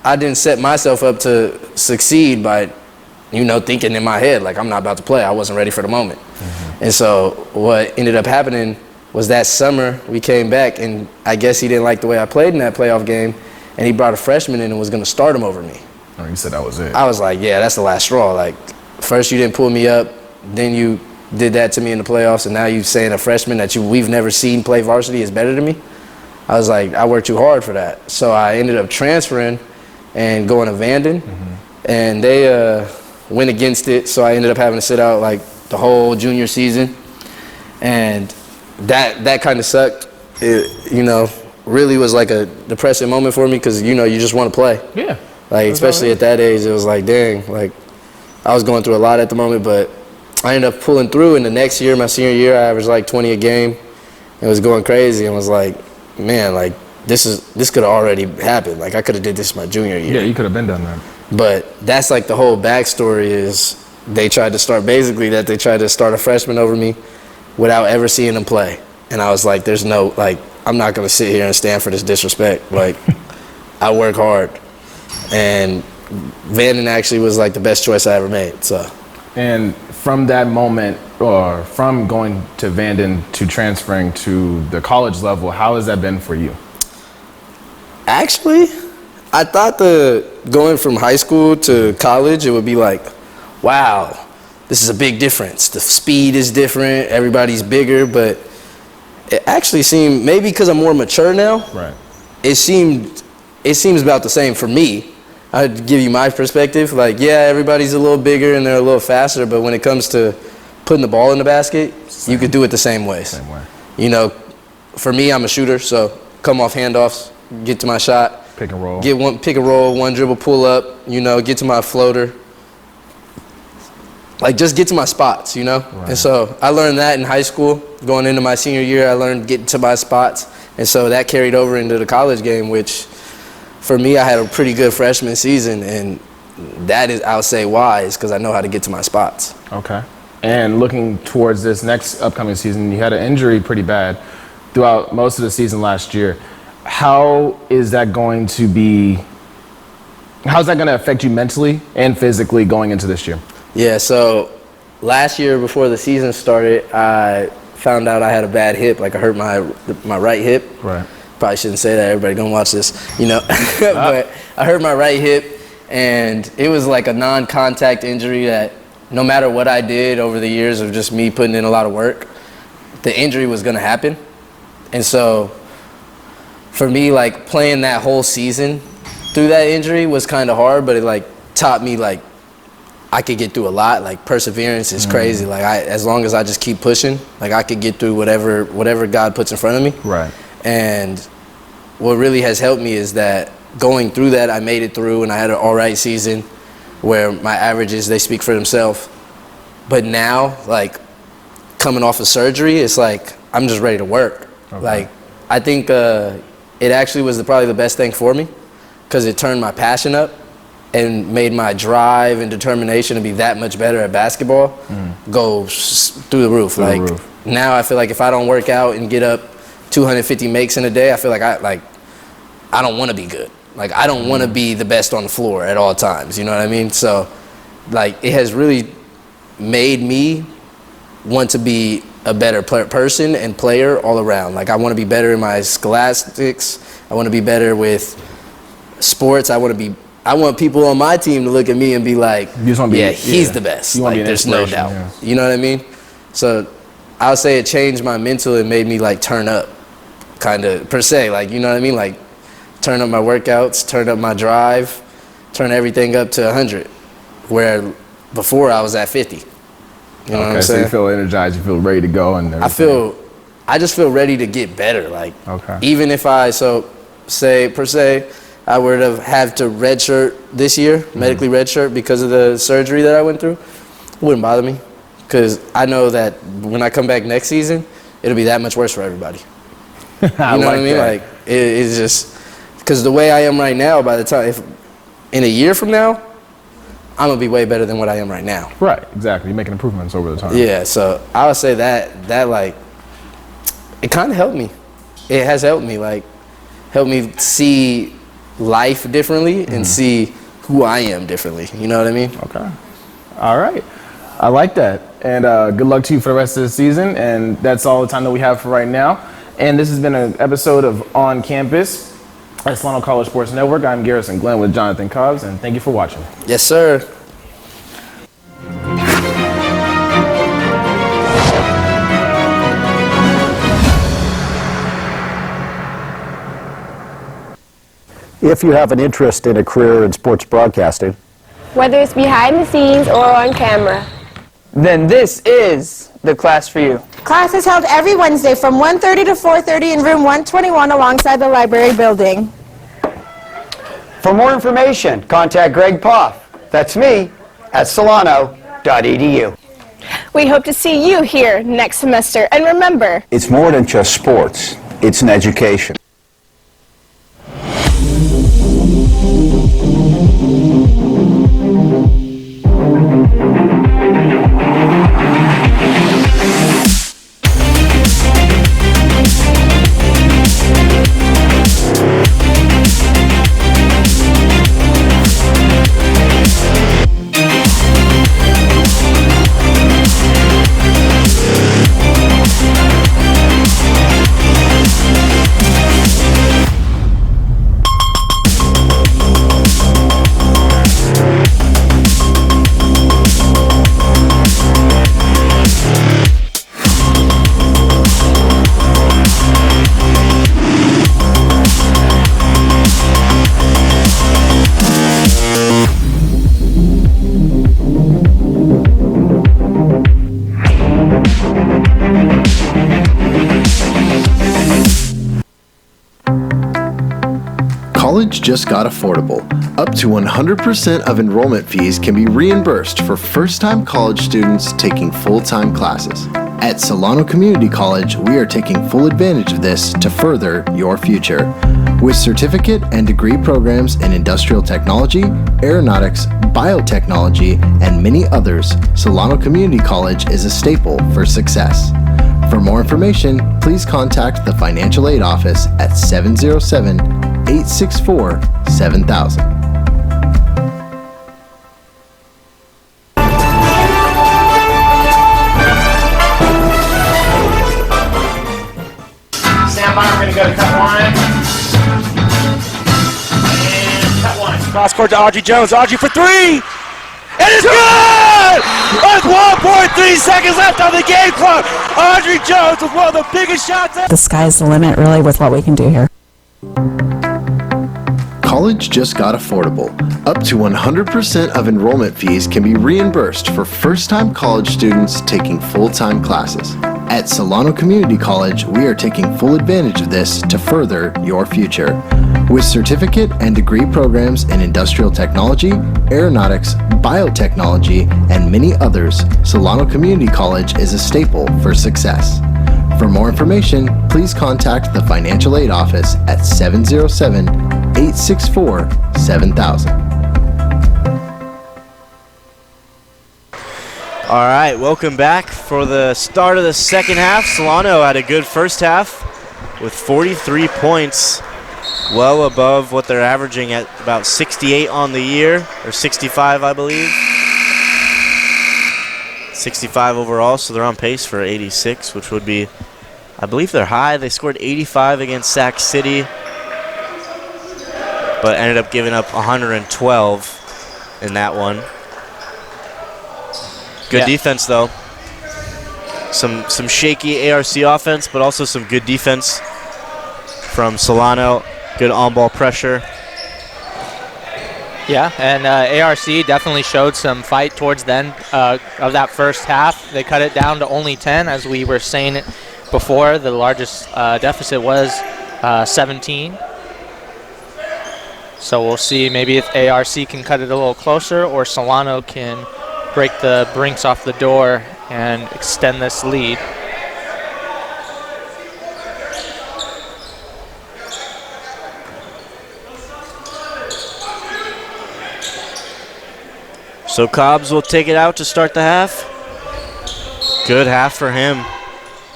I didn't set myself up to succeed by, thinking in my head, like, I'm not about to play. I wasn't ready for the moment. And so what ended up happening was that summer we came back, and I guess he didn't like the way I played in that playoff game, and he brought a freshman in and was going to start him over me. Oh, you said that was it. I was like, yeah, that's the last straw. Like, first you didn't pull me up, then you did that to me in the playoffs, and now you saying a freshman that we've never seen play varsity is better than me. I was like, I worked too hard for that. So I ended up transferring and going to Vanden, and they went against it, so I ended up having to sit out like the whole junior season, and that kind of sucked. It, really was like a depressing moment for me because you just want to play. Yeah. Like especially at that age, it was like, dang, like I was going through a lot at the moment, but I ended up pulling through. In the next year, my senior year, I averaged like 20 a game. It was going crazy, and was like, man, like this could have already happened. Like I could have did this my junior year. Yeah, you could have been done that. But that's like the whole backstory is they tried to start a freshman over me without ever seeing him play. And I was like, there's no, like, I'm not going to sit here and stand for this disrespect. Like, I work hard. And Vanden actually was like the best choice I ever made, so. And from that moment, or from going to Vanden to transferring to the college level, how has that been for you? Actually, I thought going from high school to college, it would be like, wow, this is a big difference. The speed is different, everybody's bigger, but it actually seemed, maybe because I'm more mature now, right? It seems about the same for me. I'd give you my perspective. Like, yeah, everybody's a little bigger and they're a little faster, but when it comes to putting the ball in the basket, you could do it the same way. Same way. For me, I'm a shooter, so come off handoffs, get to my shot. Pick and roll. Pick and roll, one dribble, pull up, get to my floater. Like, just get to my spots, Right. And so I learned that in high school. Going into my senior year, I learned getting to my spots. And so that carried over into the college game, which for me, I had a pretty good freshman season. And that is, I'll say why, is because I know how to get to my spots. Okay. And looking towards this next upcoming season, you had an injury pretty bad throughout most of the season last year. How is that going to affect you mentally and physically going into this year? Yeah, so last year before the season started, I found out I had a bad hip. Like I hurt my right hip. Right. Probably shouldn't say that. Everybody gonna watch this, But I hurt my right hip, and it was like a non-contact injury that no matter what I did over the years of just me putting in a lot of work, the injury was gonna happen. And so for me, like playing that whole season through that injury was kind of hard, but it like taught me like I could get through a lot. Like perseverance is crazy. Like as long as I just keep pushing, like I could get through whatever God puts in front of me. Right. And what really has helped me is that going through that, I made it through, and I had an all right season where my averages, they speak for themselves. But now, like coming off of surgery, it's like I'm just ready to work. Okay. Like I think it actually was probably the best thing for me because it turned my passion up and made my drive and determination to be that much better at basketball go through the roof. Now I feel like if I don't work out and get up 250 makes in a day, I feel like I don't want to be good. Like I don't want to be the best on the floor at all times. You know what I mean? So like it has really made me want to be a better person and player all around. Like I want to be better in my scholastics. I want to be better with sports. I want people on my team to look at me and be like, he's the best. Like there's no doubt. Yeah. You know what I mean? So I'll say it changed my mental and made me like turn up kind of per se. Like, you know what I mean? Like turn up my workouts, turn up my drive, turn everything up to 100 where before I was at 50. You know what I'm saying? So you feel energized, you feel ready to go, and everything. I just feel ready to get better. Like, even if I were to have to redshirt this year, medically redshirt because of the surgery that I went through, it wouldn't bother me because I know that when I come back next season, it'll be that much worse for everybody. You know what I mean? Like, it's just because the way I am right now, by the time, if in a year from now, I'm gonna be way better than what I am right now. Right, exactly. You're making improvements over the time. Yeah, so I would say that like, it kind of helped me. It has helped me, like, helped me see life differently and see who I am differently. You know what I mean? Okay. All right. I like that. And good luck to you for the rest of the season. And that's all the time that we have for right now. And this has been an episode of On Campus at Solano College Sports Network. I'm Garrison Glenn with Jonathan Cobbs, and thank you for watching. Yes, sir. If you have an interest in a career in sports broadcasting, whether it's behind the scenes or on camera. Then this is the class for you. Class is held every Wednesday from 1:30 to 4:30 in room 121 alongside the library building. For more information, contact Greg Poff, that's me, at solano.edu. We hope to see you here next semester. And remember, It's more than just sports, it's an education. College just got affordable. Up to 100% of enrollment fees can be reimbursed for first-time college students taking full-time classes. At Solano Community College, we are taking full advantage of this to further your future. With certificate and degree programs in industrial technology, aeronautics, biotechnology, and many others, Solano Community College is a staple for success. For more information, please contact the Financial Aid Office at 707-864-7000. Stand by, we're going to go to cut one. And cut one. Cross court to Audrey Jones. Audrey for three! And it's good! With 1.3 seconds left on the game clock. Audrey Jones with one of the biggest shots ever. The sky's the limit, really, with what we can do here. College just got affordable. Up to 100% of enrollment fees can be reimbursed for first-time college students taking full-time classes. At Solano Community College, we are taking full advantage of this to further your future. With certificate and degree programs in industrial technology, aeronautics, biotechnology, and many others, Solano Community College is a staple for success. For more information, please contact the Financial Aid Office at 707-864-7000. All right, welcome back for the start of the second half. Solano had a good first half with 43 points, well above what they're averaging at about 68 on the year, or 65, I believe. 65 overall, so they're on pace for 86, which would be, I believe they're high. They scored 85 against Sac City, but ended up giving up 112 in that one. Good defense, though. Some shaky ARC offense, but also some good defense from Solano. Good on-ball pressure. Yeah, and ARC definitely showed some fight towards the end of that first half. They cut it down to only 10, as we were saying it before. The largest deficit was 17. So we'll see maybe if ARC can cut it a little closer, or Solano can break the brinks off the door and extend this lead. So Cobbs will take it out to start the half. Good half for him.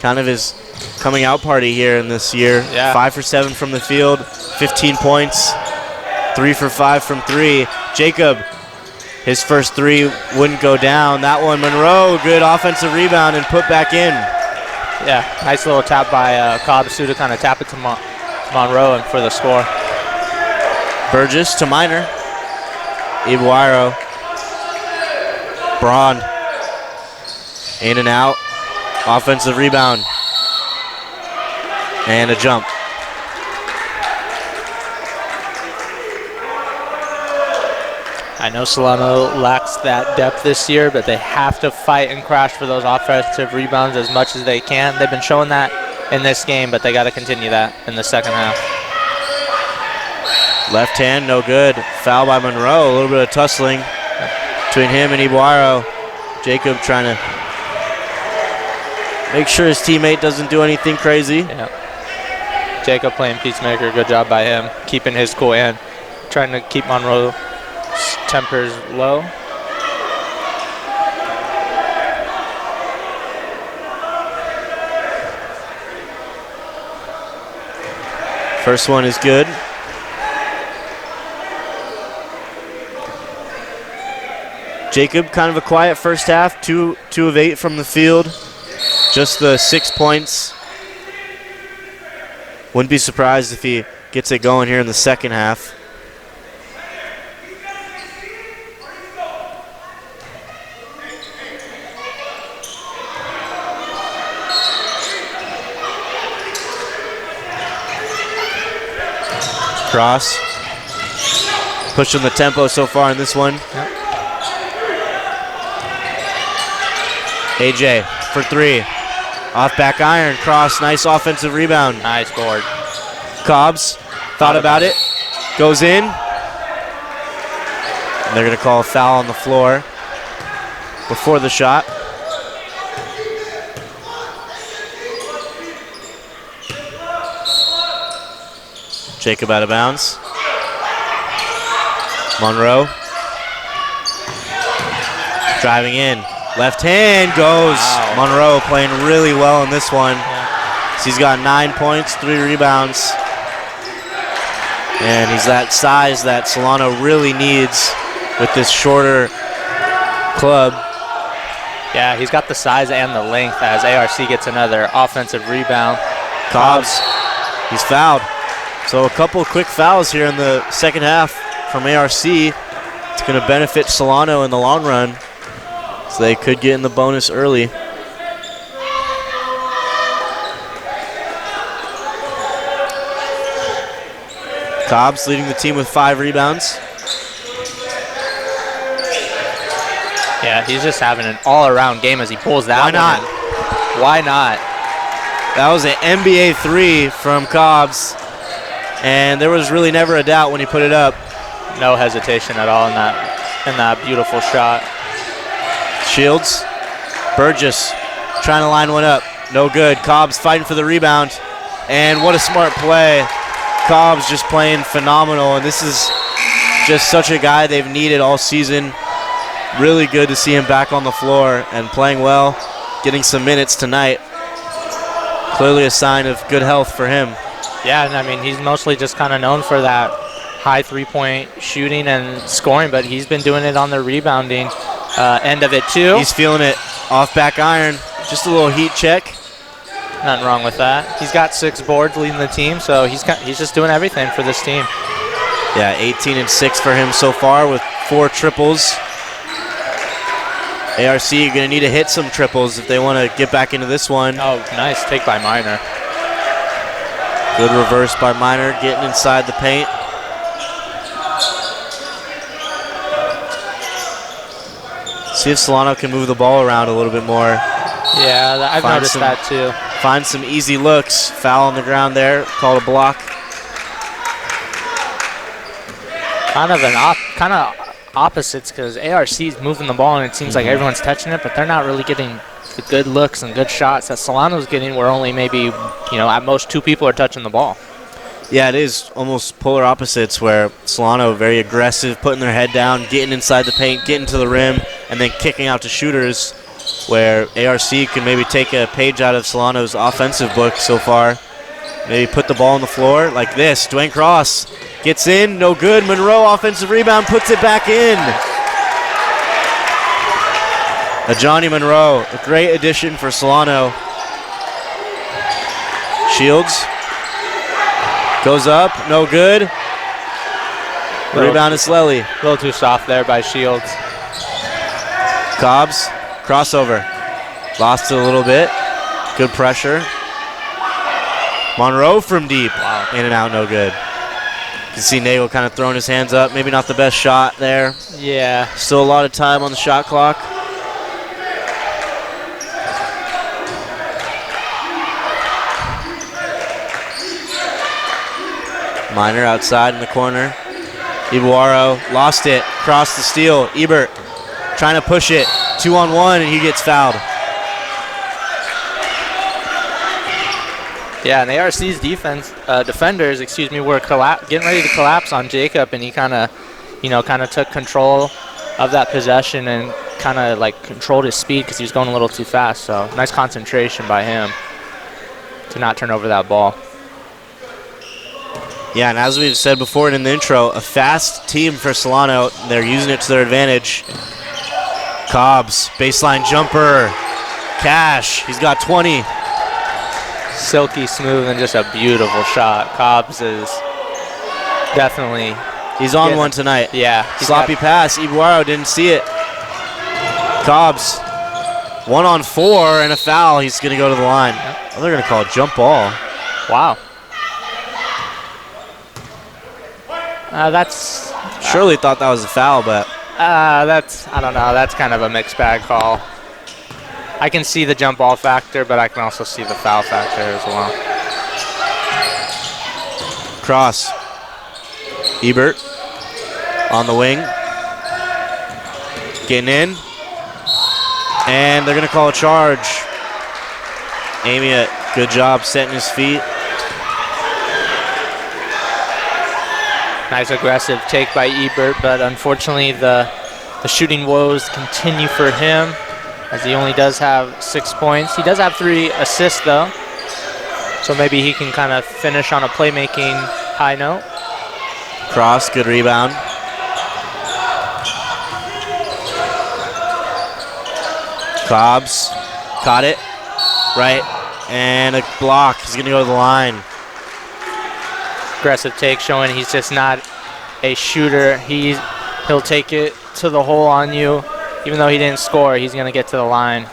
Kind of his coming out party here in this year. Yeah. 5 for 7 from the field, 15 points, 3 for 5 from 3. Jacob, his first 3 wouldn't go down. That one, Monroe, good offensive rebound and put back in. Yeah, nice little tap by Cobbs to kind of tap it to Monroe and for the score. Burgess to Minor. Ibuaro. Braun. In and out. Offensive rebound. And a jump. I know Solano lacks that depth this year, but they have to fight and crash for those offensive rebounds as much as they can. They've been showing that in this game, but they got to continue that in the second half. Left hand, no good. Foul by Monroe. A little bit of tussling between him and Ibarro. Jacob trying to make sure his teammate doesn't do anything crazy. Yeah. Jacob playing peacemaker. Good job by him, keeping his cool and trying to keep Monroe's tempers low. First one is good. Jacob, kind of a quiet first half, 2 of 8 from the field. Just the 6 points. Wouldn't be surprised if he gets it going here in the second half. Cross. Pushing the tempo so far in this one. Yep. AJ for 3. Off back iron. Cross. Nice offensive rebound. Nice board. Cobbs thought about it. Goes in. And they're going to call a foul on the floor before the shot. Jacob out of bounds. Monroe. Driving in. Left hand goes. Wow. Monroe playing really well in this one. Yeah. So he's got 9 points, 3 rebounds. And he's that size that Solano really needs with this shorter club. Yeah, he's got the size and the length as ARC gets another offensive rebound. Cobbs, he's fouled. So a couple quick fouls here in the second half from ARC. It's going to benefit Solano in the long run. So they could get in the bonus early. Cobbs leading the team with 5 rebounds. Yeah, he's just having an all-around game as he pulls that one. Why not? Why not? That was an NBA 3 from Cobbs. And there was really never a doubt when he put it up. No hesitation at all in that beautiful shot. Shields. Burgess trying to line one up. No good. Cobbs fighting for the rebound. And what a smart play. Cobbs just playing phenomenal. And this is just such a guy they've needed all season. Really good to see him back on the floor and playing well. Getting some minutes tonight. Clearly a sign of good health for him. Yeah, and I mean, he's mostly just kind of known for that high three-point shooting and scoring, but he's been doing it on the rebounding end of it too. He's feeling it. Off back iron. Just a little heat check. Nothing wrong with that. He's got 6 boards leading the team, so he's just doing everything for this team. Yeah, 18 and 6 for him so far with 4 triples. ARC going to need to hit some triples if they want to get back into this one. Oh, nice take by Minor. Good reverse by Minor, getting inside the paint. See if Solano can move the ball around a little bit more. Yeah, I've noticed that too. Find some easy looks. Foul on the ground there, called a block. Kind of opposites because ARC is moving the ball and it seems like everyone's touching it, but they're not really getting the good looks and good shots that Solano's getting where only maybe, at most 2 people are touching the ball. Yeah, it is almost polar opposites where Solano very aggressive, putting their head down, getting inside the paint, getting to the rim, and then kicking out to shooters, where ARC can maybe take a page out of Solano's offensive book so far. Maybe put the ball on the floor like this. Dwayne Cross gets in, no good. Monroe offensive rebound, puts it back in. Johnny Monroe, a great addition for Solano. Shields goes up, no good. Rebound is Lely. A little too soft there by Shields. Cobbs, crossover. Lost it a little bit. Good pressure. Monroe from deep. Wow. In and out, no good. You can see Nagel kind of throwing his hands up. Maybe not the best shot there. Yeah. Still a lot of time on the shot clock. Miner outside in the corner. Ibuaro lost it. Crossed the steal. Ebert trying to push it. 2-on-1, and he gets fouled. Yeah, and ARC's defenders, were getting ready to collapse on Jacob, and he kind of took control of that possession and kind of like controlled his speed because he was going a little too fast. So nice concentration by him to not turn over that ball. Yeah, and as we've said before in the intro, a fast team for Solano. They're using it to their advantage. Cobbs, baseline jumper. Cash, he's got 20. Silky smooth and just a beautiful shot. Cobbs is definitely... He's on one tonight. Yeah. Sloppy pass. Ibuaro didn't see it. Cobbs, 1-on-4 and a foul. He's going to go to the line. Oh, they're going to call a jump ball. Wow. That's... Surely thought that was a foul, but... I don't know. That's kind of a mixed bag call. I can see the jump ball factor, but I can also see the foul factor as well. Cross. Ebert on the wing. Getting in. And they're going to call a charge. Amy, good job setting his feet. Nice aggressive take by Ebert, but unfortunately the shooting woes continue for him, as he only does have 6 points. He does have 3 assists, though, so maybe he can kind of finish on a playmaking high note. Cross, good rebound. Cobbs caught it, right, and a block. He's going to go to the line. Aggressive take showing he's just not a shooter. He'll take it to the hole on you. Even though he didn't score, he's going to get to the line.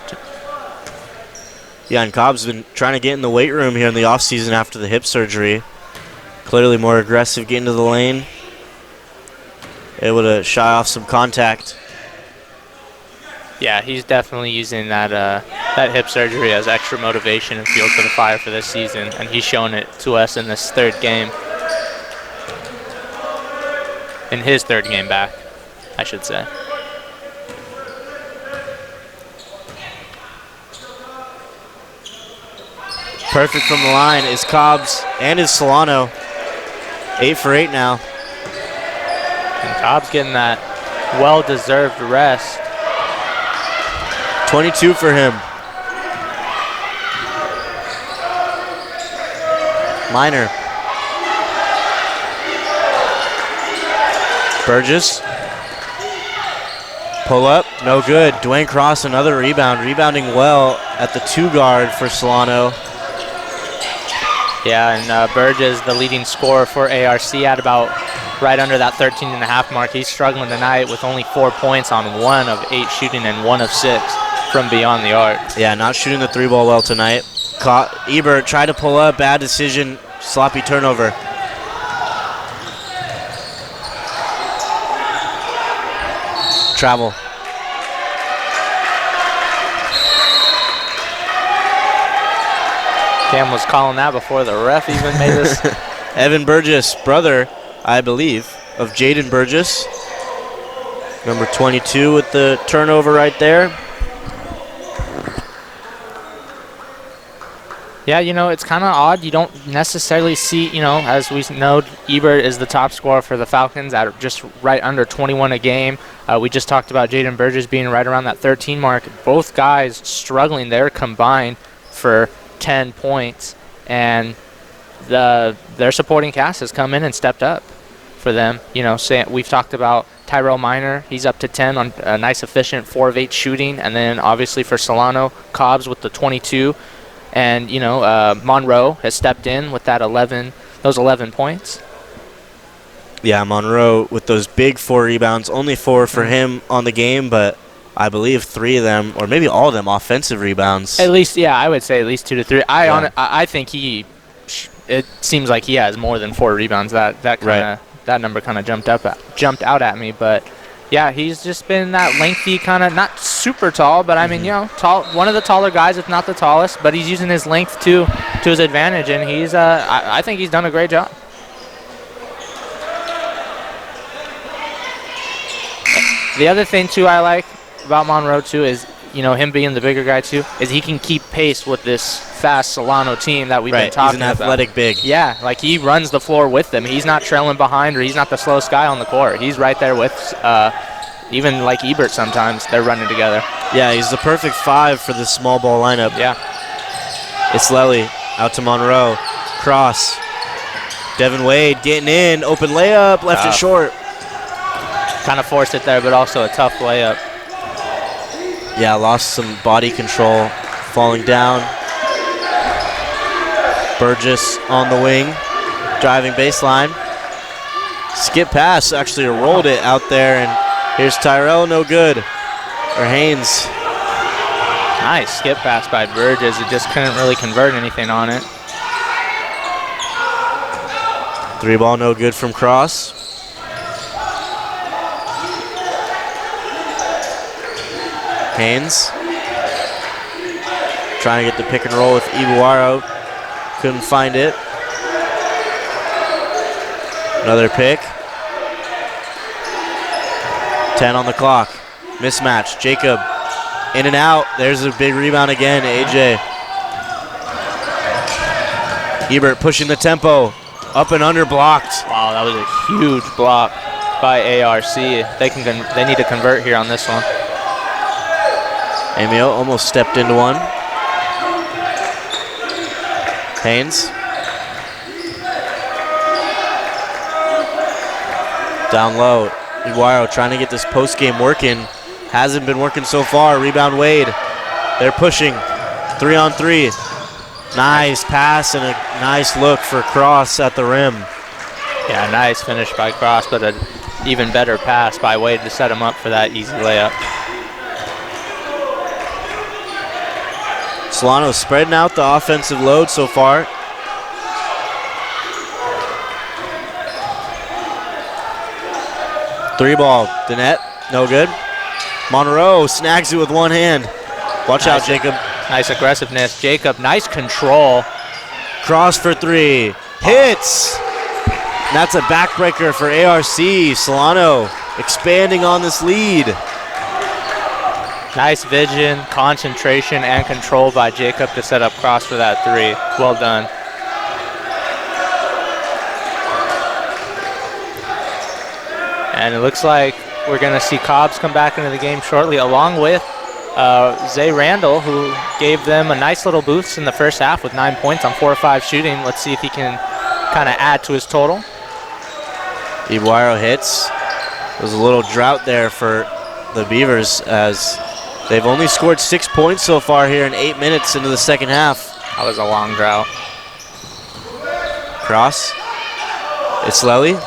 Yeah, and Cobb's been trying to get in the weight room here in the offseason after the hip surgery. Clearly more aggressive getting to the lane. Able to shy off some contact. Yeah, he's definitely using that hip surgery as extra motivation and fuel to the fire for this season, and he's shown it to us in this third game. In his third game back, I should say. Perfect from the line is Cobbs and is Solano. 8 for 8 now. And Cobbs getting that well-deserved rest. 22 for him. Miner. Burgess. Pull up, no good. Dwayne Cross, another rebound. Rebounding well at the 2 guard for Solano. Yeah, and Burgess, the leading scorer for ARC, at about right under that 13.5 mark. He's struggling tonight with only 4 points on 1 of 8 shooting and 1 of 6 from beyond the arc. Yeah, not shooting the 3-ball well tonight. Ebert tried to pull up, bad decision, sloppy turnover. Travel. Cam was calling that before the ref even made this. Evan Burgess, brother, I believe, of Jaden Burgess. Number 22 with the turnover right there. Yeah, you know, it's kind of odd. You don't necessarily see, you know, as we know, Ebert is the top scorer for the Falcons at just right under 21 a game. We just talked about Jaden Burgess being right around that 13 mark. Both guys struggling there combined for 10 points, and their supporting cast has come in and stepped up for them. You know, we've talked about Tyrell Miner. He's up to 10 on a nice, efficient 4 of 8 shooting, and then obviously for Solano, Cobbs with the 22. And, you know, Monroe has stepped in with those 11 points. Yeah, Monroe with those big 4 rebounds. Only 4 for him on the game, but I believe 3 of them, or maybe all of them, offensive rebounds. At least, yeah, I would say at least 2 to 3. I think it seems like he has more than 4 rebounds. That kind of that number kind of jumped out at me. But yeah, he's just been that lengthy kind of, not super tall, but I mean, you know, tall, one of the taller guys, if not the tallest. But he's using his length to his advantage, and he's I think he's done a great job. The other thing too I like about Monroe too is, you know, him being the bigger guy too, is he can keep pace with this fast Solano team that we've been talking about. He's an athletic big. Yeah, like he runs the floor with them. He's not trailing behind, or he's not the slowest guy on the court. He's right there with even like Ebert sometimes. They're running together. Yeah, he's the perfect 5 for this small ball lineup. Yeah. It's Lely out to Monroe. Cross. Devin Wade getting in. Open layup. Left it short. Kind of forced it there, but also a tough layup. Yeah, lost some body control. Falling down. Burgess on the wing. Driving baseline. Skip pass. Actually rolled it out there, and here's Tyrell. No good. Or Haynes. Nice skip pass by Burgess. It just couldn't really convert anything on it. 3 ball, no good from Cross. Haynes trying to get the pick and roll with Ibuaro. Couldn't find it. Another pick. 10 on the clock. Mismatch. Jacob in and out. There's a big rebound again. AJ. Ebert pushing the tempo. Up and under blocked. Wow, that was a huge block by ARC. They need to convert here on this one. Emil almost stepped into one. Haynes. Down low. Ibuaro trying to get this post game working. Hasn't been working so far. Rebound Wade. They're pushing. 3-on-3. Nice pass and a nice look for Cross at the rim. Yeah, nice finish by Cross, but an even better pass by Wade to set him up for that easy layup. Solano spreading out the offensive load so far. Three ball, the net, no good. Monroe snags it with one hand. Watch out, Jacob. Nice aggressiveness. Jacob, nice control. Cross for 3. Hits. And that's a backbreaker for ARC. Solano expanding on this lead. Nice vision, concentration, and control by Jacob to set up Cross for that 3. Well done. And it looks like we're going to see Cobbs come back into the game shortly, along with Zay Randall, who gave them a nice little boost in the first half with 9 points on 4 or 5 shooting. Let's see if he can kind of add to his total. Ibuaro hits. There's a little drought there for the Beavers as they've only scored 6 points so far here in 8 minutes into the second half. That was a long drought. Cross. It's Lely.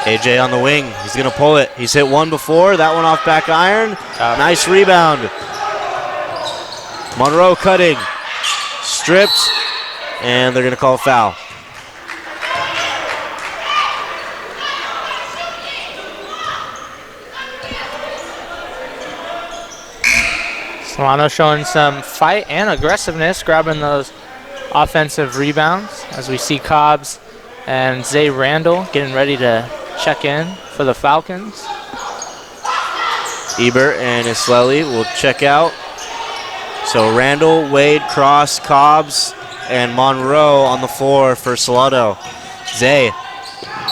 AJ on the wing. He's going to pull it. He's hit one before. That one off back iron. Nice rebound. Monroe cutting. Stripped. And they're going to call a foul. Solano showing some fight and aggressiveness, grabbing those offensive rebounds as we see Cobbs and Zay Randall getting ready to check in for the Falcons. Ebert and Isleli will check out. So Randall, Wade, Cross, Cobbs, and Monroe on the floor for Solano. Zay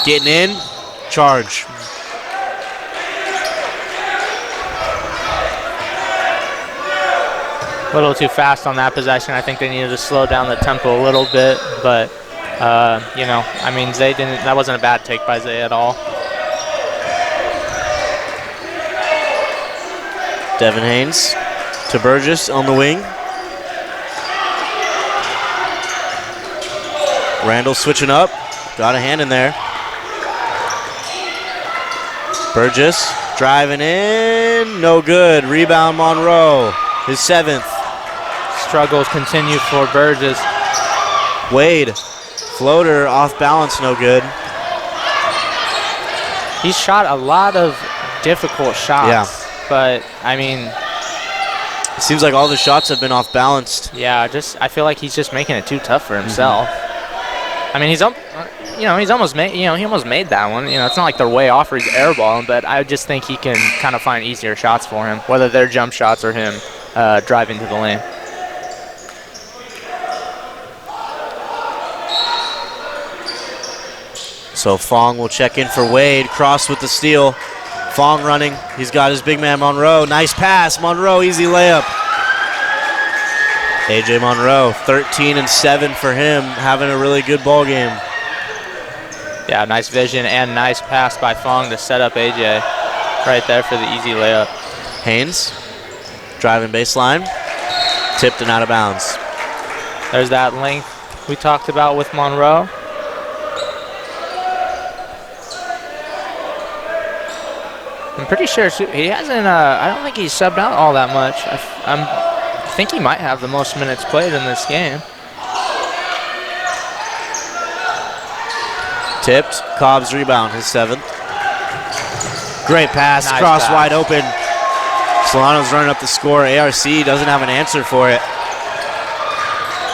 getting in, charge. A little too fast on that possession. I think they needed to slow down the tempo a little bit, but you know, I mean, Zay didn't. That wasn't a bad take by Zay at all. Devin Haynes to Burgess on the wing. Randall switching up. Got a hand in there. Burgess driving in. No good. Rebound Monroe. His 7th. Struggles continue for Burgess. Wade Floater off balance, no good. He's shot a lot of difficult shots. Yeah. But, I mean, it seems like all the shots have been off balanced. Yeah, I feel like he's just making it too tough for himself. I mean, he's almost made, he almost made that one. It's not like they're way off or he's airballing, but I just think he can kind of find easier shots for him, whether they're jump shots or him driving to the lane. So Fong will check in for Wade. Cross with the steal. Fong running. He's got his big man Monroe. Nice pass. Monroe, easy layup. AJ Monroe, 13 and 7 for him, having a really good ball game. Yeah, nice vision and nice pass by Fong to set up AJ right there for the easy layup. Haynes, driving baseline, tipped and out of bounds. There's that length we talked about with Monroe. I'm pretty sure he hasn't, I don't think he's subbed out all that much. I think he might have the most minutes played in this game. Tipped, Cobb's rebound, his 7th. Great pass, Nice cross pass. wide open. Solano's running up the score. ARC doesn't have an answer for it.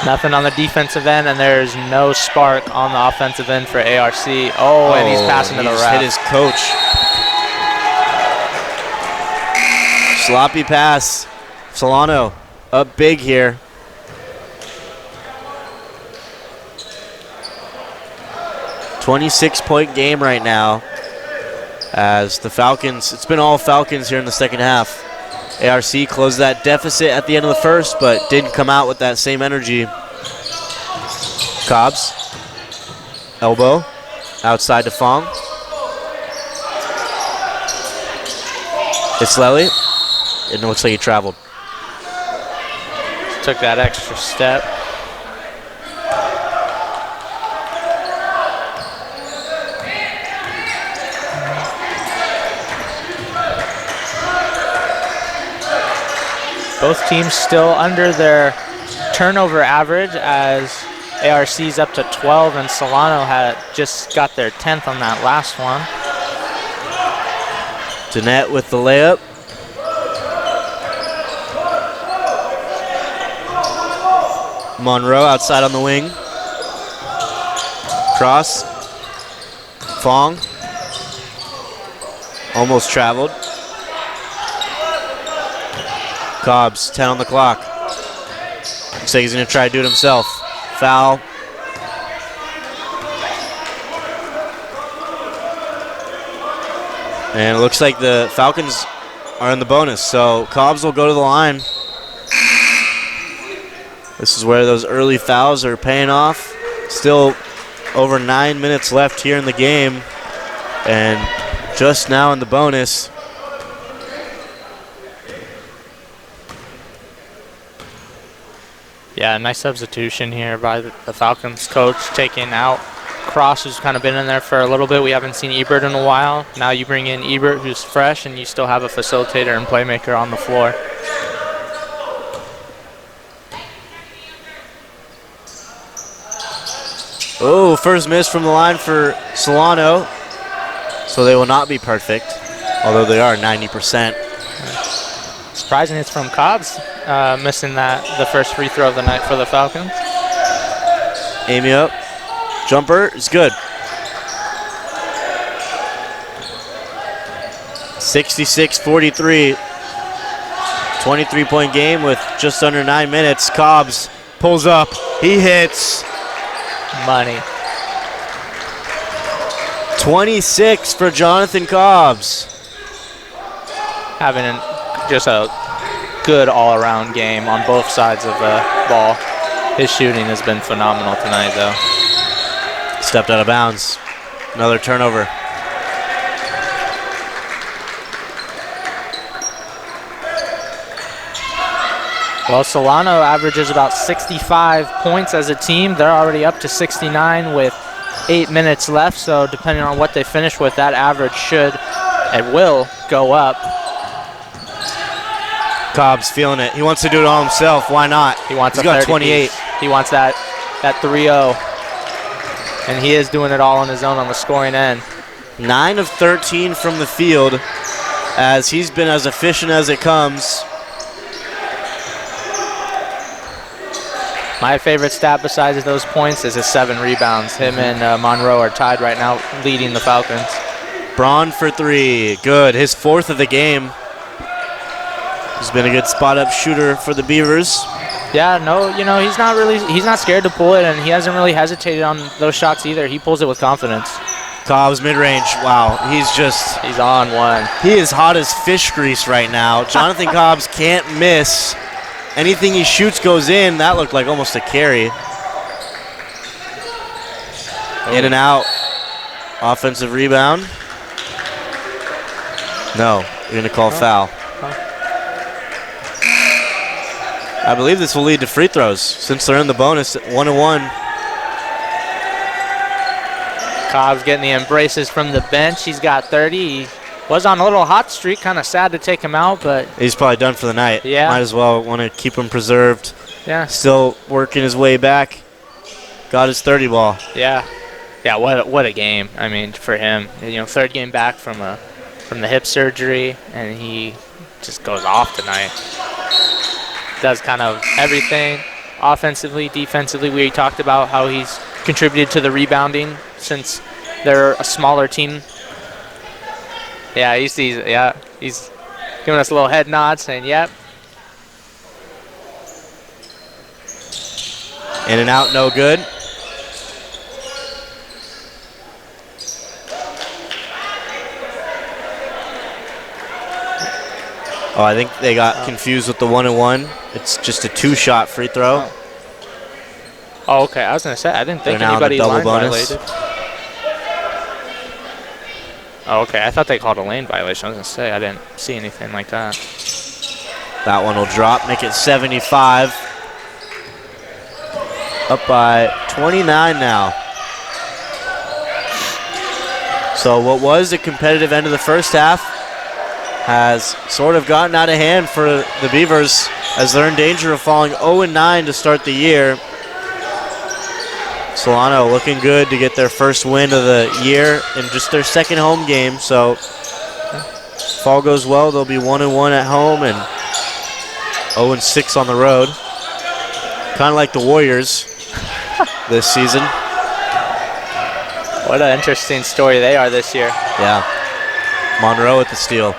Nothing on the defensive end, and there's no spark on the offensive end for ARC. Oh, and he's passing to the just ref. hit his coach. Sloppy pass. Solano up big here. .26 game right now as the Falcons, it's been all Falcons here in the second half. ARC closed that deficit at the end of the first, but didn't come out with that same energy. Cobbs, elbow, outside to Fong. It's Lely. It looks like he traveled. Took that extra step. Both teams still under their turnover average as ARC's up to 12 and Solano had just got their 10th on that last one. Danette with the layup. Monroe outside on the wing. Cross. Fong. Almost traveled. Cobbs, 10 on the clock. Looks like he's going to try to do it himself. Foul. And it looks like the Falcons are in the bonus, so Cobbs will go to the line. This is where those early fouls are paying off. Still over 9 minutes left here in the game, and just now in the bonus. Yeah, nice substitution here by the Falcons coach, taking out Cross, who's kind of been in there for a little bit. We haven't seen Ebert in a while. Now you bring in Ebert, who's fresh, and you still have a facilitator and playmaker on the floor. Oh, first miss from the line for Solano. So they will not be perfect, although they are 90%. Surprising it's from Cobbs, missing the first free throw of the night for the Falcons. Amy up. Jumper is good. 66-43. 23-point game with just under 9 minutes. Cobbs pulls up. He hits. Money. 26 for Jonathan Cobbs. Having just a good all-around game on both sides of the ball. His shooting has been phenomenal tonight, though. Stepped out of bounds. Another turnover. Well, Solano averages about 65 points as a team. They're already up to 69 with 8 minutes left, so depending on what they finish with, that average should and will go up. Cobbs feeling it. He wants to do it all himself. Why not? He wants He's a got 30 28. piece. He wants that 3-0. And he is doing it all on his own on the scoring end. 9 of 13 from the field, as he's been as efficient as it comes. My favorite stat besides those points is his 7 rebounds. Him and Monroe are tied right now, leading the Falcons. Braun for 3, good. His 4th of the game. He's been a good spot-up shooter for the Beavers. Yeah, no, he's not scared to pull it, and he hasn't really hesitated on those shots either. He pulls it with confidence. Cobb's mid-range, wow, he's on one. He is hot as fish grease right now. Jonathan Cobbs can't miss. Anything he shoots goes in. That looked like almost a carry. In and out. Offensive rebound. No, you're going to call foul. I believe this will lead to free throws since they're in the bonus at 1-1. Cobbs getting the embraces from the bench. He's got 30. He was on a little hot streak. Kind of sad to take him out, but he's probably done for the night. Yeah. Might as well want to keep him preserved. Yeah. Still working his way back. Got his 30 ball. Yeah. Yeah, what a game. I mean, for him. 3rd game back from the hip surgery, and he just goes off tonight. Does kind of everything offensively, defensively. We talked about how he's contributed to the rebounding since they're a smaller team. Yeah, he's giving us a little head nod saying, yep. In and out, no good. Oh, I think they got confused with the 1-1. It's just a 2-shot free throw. Oh, okay. I was going to say, I didn't think They're now anybody in the double line bonus. violated. Oh, okay. I thought they called a lane violation. I was going to say, I didn't see anything like that. That one will drop, make it 75. Up by 29 now. So what was a competitive end of the first half has sort of gotten out of hand for the Beavers, as they're in danger of falling 0-9 to start the year. Solano looking good to get their first win of the year in just their 2nd home game. So if all goes well, they'll be 1-1 at home and 0-6 on the road. Kind of like the Warriors this season. What an interesting story they are this year. Yeah. Monroe at the steal.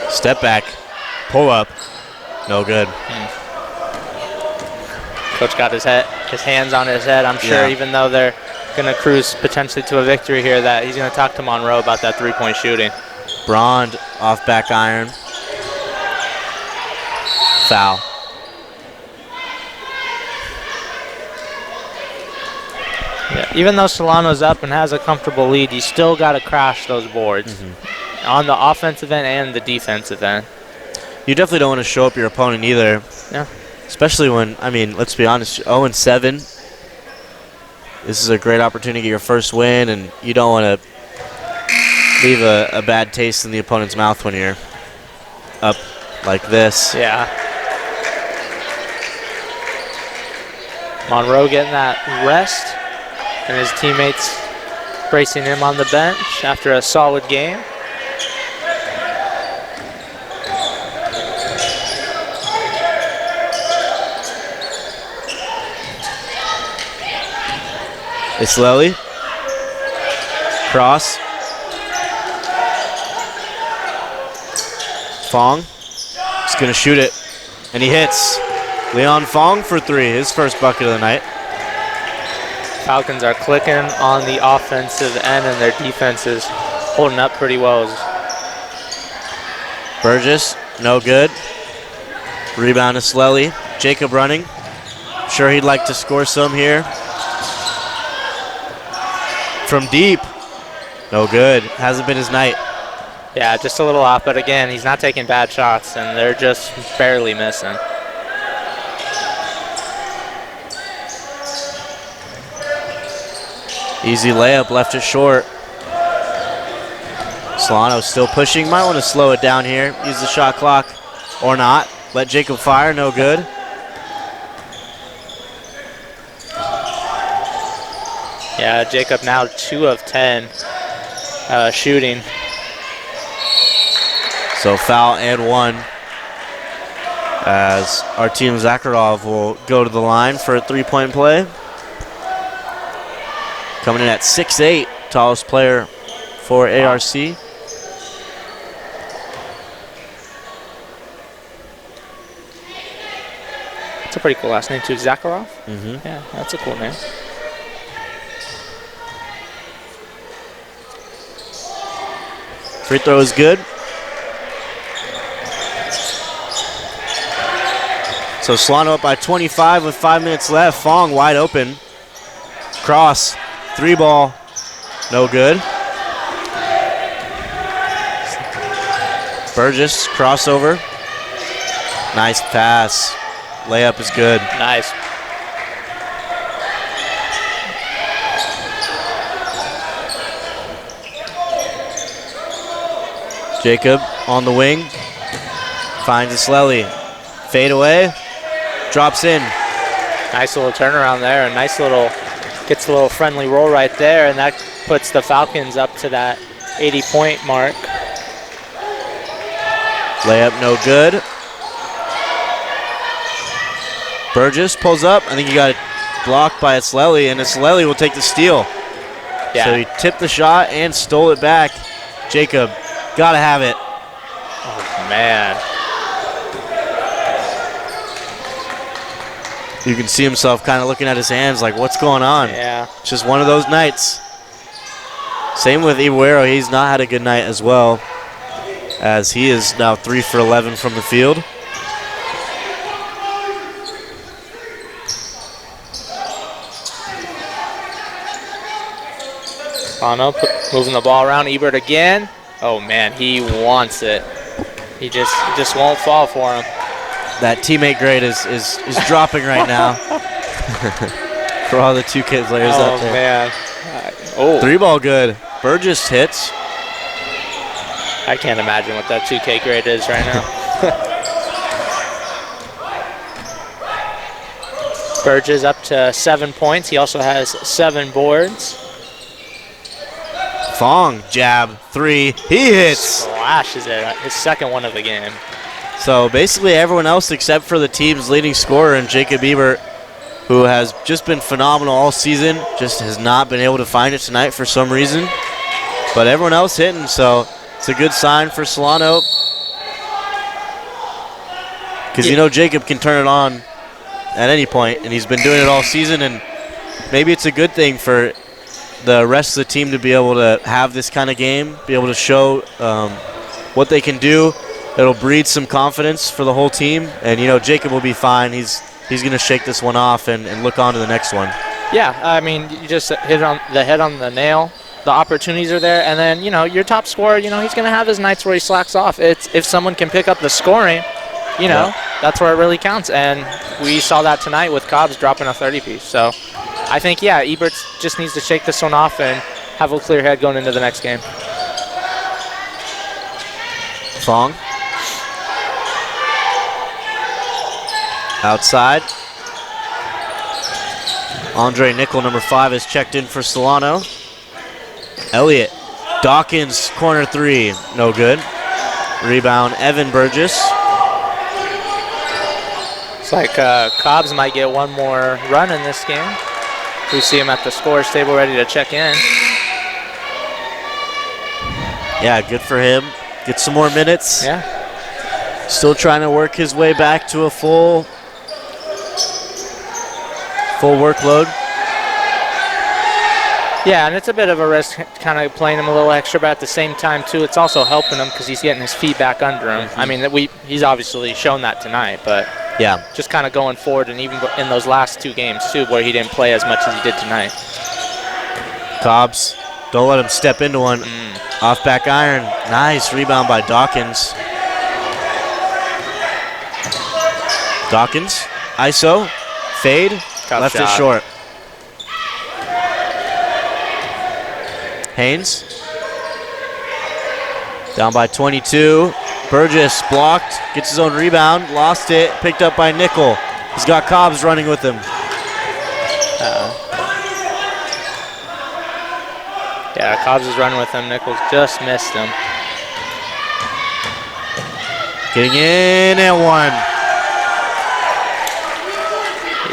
Step back, pull up, no good. Coach got his hands on his head. I'm sure even though they're going to cruise potentially to a victory here, that he's going to talk to Monroe about that 3-point shooting. Brond off back iron. Foul. Yeah, even though Solano's up and has a comfortable lead, you still got to crash those boards on the offensive end and the defensive end. You definitely don't want to show up your opponent either. Yeah. Especially when, I mean, let's be honest, 0-7. This is a great opportunity to get your first win, and you don't want to leave a bad taste in the opponent's mouth when you're up like this. Yeah. Monroe getting that rest, and his teammates bracing him on the bench after a solid game. It's Lely. Cross. Fong is going to shoot it, and he hits. Leon Fong for 3, his first bucket of the night. Falcons are clicking on the offensive end, and their defense is holding up pretty well. Burgess, no good. Rebound to Slelly. Jacob running. Sure he'd like to score some here. From deep. No good. Hasn't been his night. Yeah, just a little off, but again, he's not taking bad shots, and they're just barely missing. Easy layup, left it short. Solano still pushing. Might want to slow it down here. Use the shot clock or not. Let Jacob fire, no good. Yeah, Jacob now 2 of 10 shooting. So foul and 1 as Artem Zakharov will go to the line for a 3-point play. Coming in at 6'8", tallest player for ARC. It's a pretty cool last name too, Zakharov. Mm-hmm. Yeah, that's a cool name. Free throw is good. So Solano up by 25 with 5 minutes left. Fong wide open. Cross, 3-ball, no good. Burgess, crossover. Nice pass. Layup is good. Nice. Jacob on the wing. Finds Isleli. Fade away. Drops in. Nice little turnaround there. A nice little, gets a little friendly roll right there, and that puts the Falcons up to that 80-point mark. Layup no good. Burgess pulls up. I think he got blocked by Isleli, and Isleli will take the steal. Yeah. So he tipped the shot and stole it back. Jacob, gotta have it. Oh, man. You can see himself kind of looking at his hands like, what's going on? Yeah. It's just one of those nights. Same with Ibuero. He's not had a good night as well, as he is now 3 for 11 from the field. Solano moving the ball around. Ebert again. Oh, man, he wants it. He just won't fall for him. That teammate grade is dropping right now for all the 2K players out there. Man. Oh, 3-ball good. Burgess hits. I can't imagine what that 2K grade is right now. Burgess up to 7 points. He also has 7 boards. Fong, jab, 3. He hits. Slashes it. His second one of the game. So basically everyone else except for the team's leading scorer and Jacob Ebert, who has just been phenomenal all season, just has not been able to find it tonight for some reason. But everyone else hitting, so it's a good sign for Solano. Because you know Jacob can turn it on at any point, and he's been doing it all season, and maybe it's a good thing for the rest of the team to be able to have this kind of game, be able to show what they can do. It'll breed some confidence for the whole team, and you know Jacob will be fine. He's going to shake this one off and look on to the next one. Yeah, I mean, you just hit on the head on the nail. The opportunities are there, and then, you know, your top scorer, you know, he's going to have his nights where he slacks off. It's if someone can pick up the scoring, you know, that's where it really counts. And we saw that tonight with Cobbs dropping a 30-piece. So I think, yeah, Ebert just needs to shake this one off and have a clear head going into the next game. Fong. Outside. Andre Nickel, number 5, is checked in for Solano. Elliott. Dawkins, corner 3. No good. Rebound, Evan Burgess. It's like Cobbs might get one more run in this game. We see him at the scores table ready to check in. Yeah, good for him. Get some more minutes. Yeah. Still trying to work his way back to a full workload. Yeah, and it's a bit of a risk kind of playing him a little extra, but at the same time, too, it's also helping him because he's getting his feet back under him. I mean, he's obviously shown that tonight, but yeah, just kind of going forward, and even in those last 2 games, too, where he didn't play as much as he did tonight. Cobbs, don't let him step into one. Off back iron. Nice rebound by Dawkins. Dawkins, ISO, fade, Tough left shot. it short. Haynes, down by 22. Burgess blocked, gets his own rebound, lost it, picked up by Nickel. He's got Cobbs running with him. Yeah, Cobbs is running with him. Nichols just missed him. Getting in at one.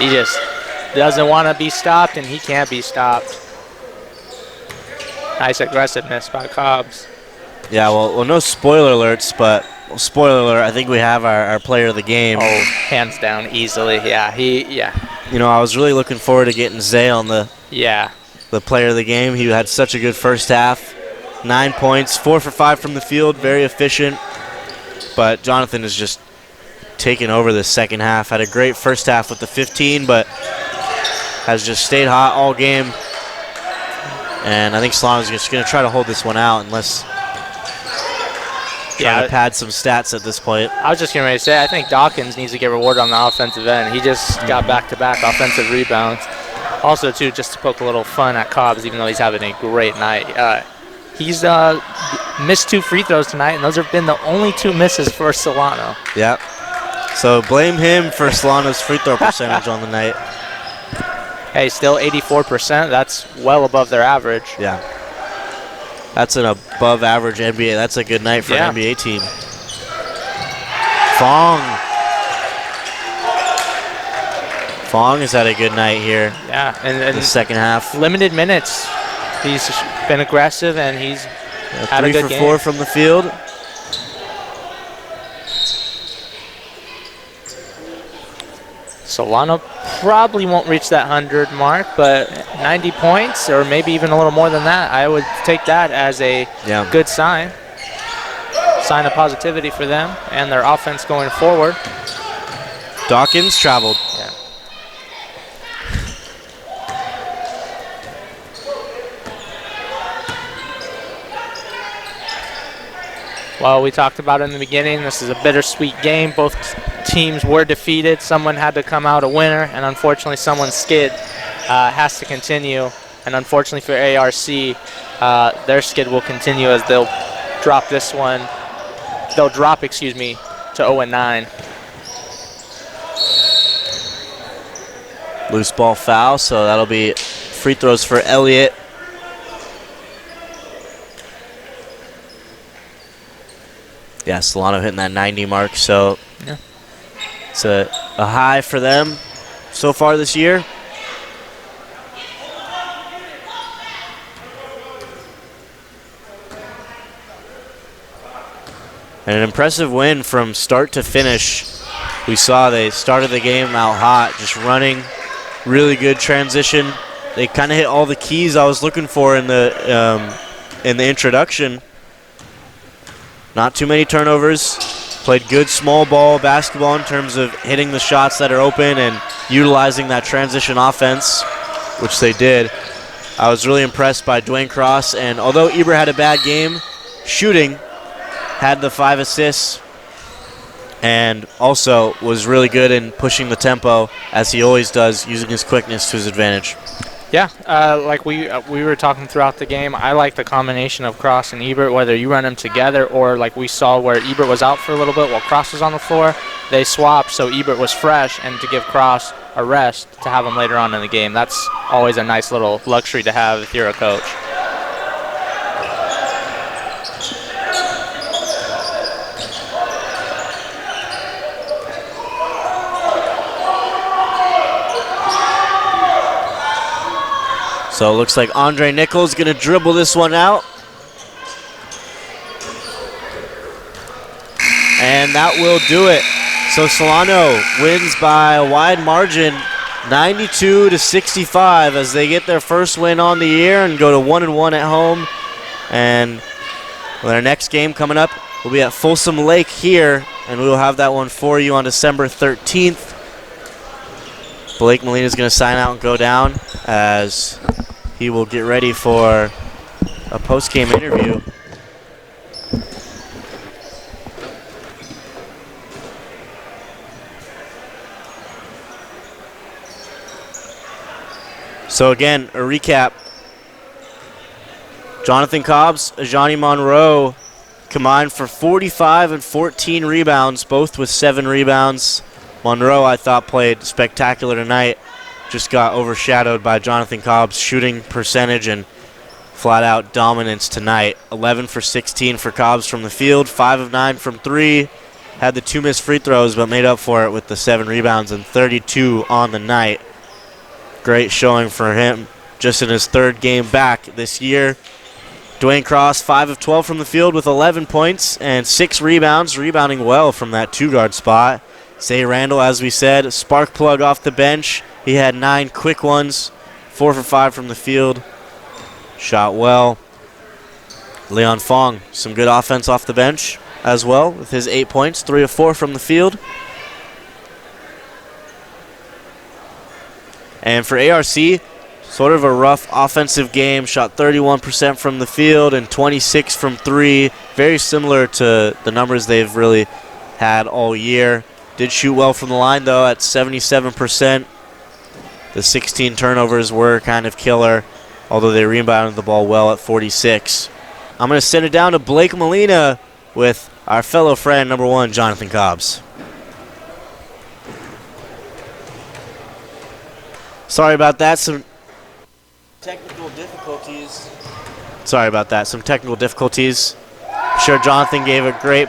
He just doesn't want to be stopped, and he can't be stopped. Nice aggressiveness by Cobbs. Yeah, well, no spoiler alerts, but spoiler alert, I think we have our player of the game. Oh, hands down, easily. Yeah, You know, I was really looking forward to getting Zay on the player of the game. He had such a good first half. 9 points, 4 for 5 from the field, very efficient. But Jonathan is just taking over the second half. Had a great first half with the 15, but has just stayed hot all game. And I think Solano's just going to try to hold this one out unless trying to pad some stats at this point. I was just getting ready to say, I think Dawkins needs to get rewarded on the offensive end. He just got back-to-back offensive rebounds. Also, too, just to poke a little fun at Cobbs, even though he's having a great night. He's missed 2 free throws tonight, and those have been the only 2 misses for Solano. Yep. So blame him for Solano's free throw percentage on the night. Hey, still 84%. That's well above their average. Yeah. That's an above average NBA. That's a good night for an NBA team. Fong has had a good night here. Yeah, and the second half. Limited minutes. He's been aggressive, and he's had a 3 good for game. 4 from the field. Solano probably won't reach that 100 mark, but 90 points, or maybe even a little more than that, I would take that as a good sign. Sign of positivity for them and their offense going forward. Dawkins traveled. Yeah. Well, we talked about it in the beginning. This is a bittersweet game. Both teams were defeated. Someone had to come out a winner, and unfortunately someone's skid has to continue. And unfortunately for ARC, their skid will continue as they'll drop this one. They'll drop, to 0-9. Loose ball foul, so that'll be free throws for Elliott. Yeah, Solano hitting that 90 mark, so it's a high for them so far this year. And an impressive win from start to finish. We saw they started the game out hot, just running, really good transition. They kind of hit all the keys I was looking for in the introduction. Not too many turnovers. Played good small ball basketball in terms of hitting the shots that are open and utilizing that transition offense, which they did. I was really impressed by Dwayne Cross, and although Eber had a bad game, shooting, had the 5 assists, and also was really good in pushing the tempo, as he always does, using his quickness to his advantage. Yeah, like we were talking throughout the game, I like the combination of Cross and Ebert, whether you run them together or like we saw where Ebert was out for a little bit while Cross was on the floor. They swapped, so Ebert was fresh, and to give Cross a rest to have him later on in the game. That's always a nice little luxury to have if you're a coach. So it looks like Andre Nichols going to dribble this one out. And that will do it. So Solano wins by a wide margin, 92-65, as they get their first win on the year and go to 1-1 at home. And their next game coming up will be at Folsom Lake here, and we will have that one for you on December 13th. Blake Molina is going to sign out and go down as he will get ready for a post-game interview. So again, a recap. Jonathan Cobbs, Ajani Monroe combined for 45 and 14 rebounds, both with 7 rebounds. Monroe, I thought, played spectacular tonight. Just got overshadowed by Jonathan Cobb's shooting percentage and flat-out dominance tonight. 11 for 16 for Cobbs from the field, 5 of 9 from 3. Had the 2 missed free throws, but made up for it with the 7 rebounds and 32 on the night. Great showing for him just in his 3rd game back this year. Dwayne Cross, 5 of 12 from the field with 11 points and 6 rebounds, rebounding well from that 2-guard spot. Zay Randall, as we said, spark plug off the bench. He had 9 quick ones, 4 for 5 from the field. Shot well. Leon Fong, some good offense off the bench as well with his 8 points, 3 of 4 from the field. And for ARC, sort of a rough offensive game. Shot 31% from the field and 26 from 3. Very similar to the numbers they've really had all year. Did shoot well from the line, though, at 77%. The 16 turnovers were kind of killer, although they rebounded the ball well at 46. I'm going to send it down to Blake Molina with our fellow friend, number 1, Jonathan Cobbs. Sorry about that. Some technical difficulties. I'm sure Jonathan gave a great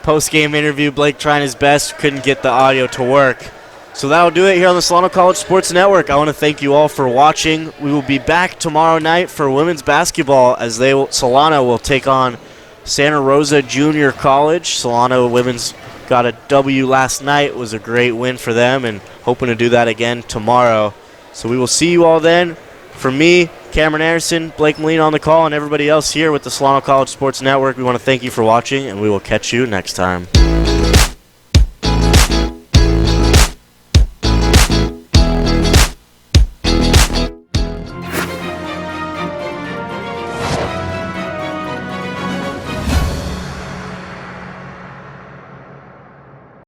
post-game interview. Blake trying his best, couldn't get the audio to work. So that'll do it here on the Solano College Sports Network. I want to thank you all for watching. We will be back tomorrow night for women's basketball as Solano will take on Santa Rosa Junior College. Solano women's got a W last night. It was a great win for them and hoping to do that again tomorrow. So we will see you all then. For me, Cameron Anderson, Blake Molina on the call, and everybody else here with the Solano College Sports Network, we want to thank you for watching, and we will catch you next time.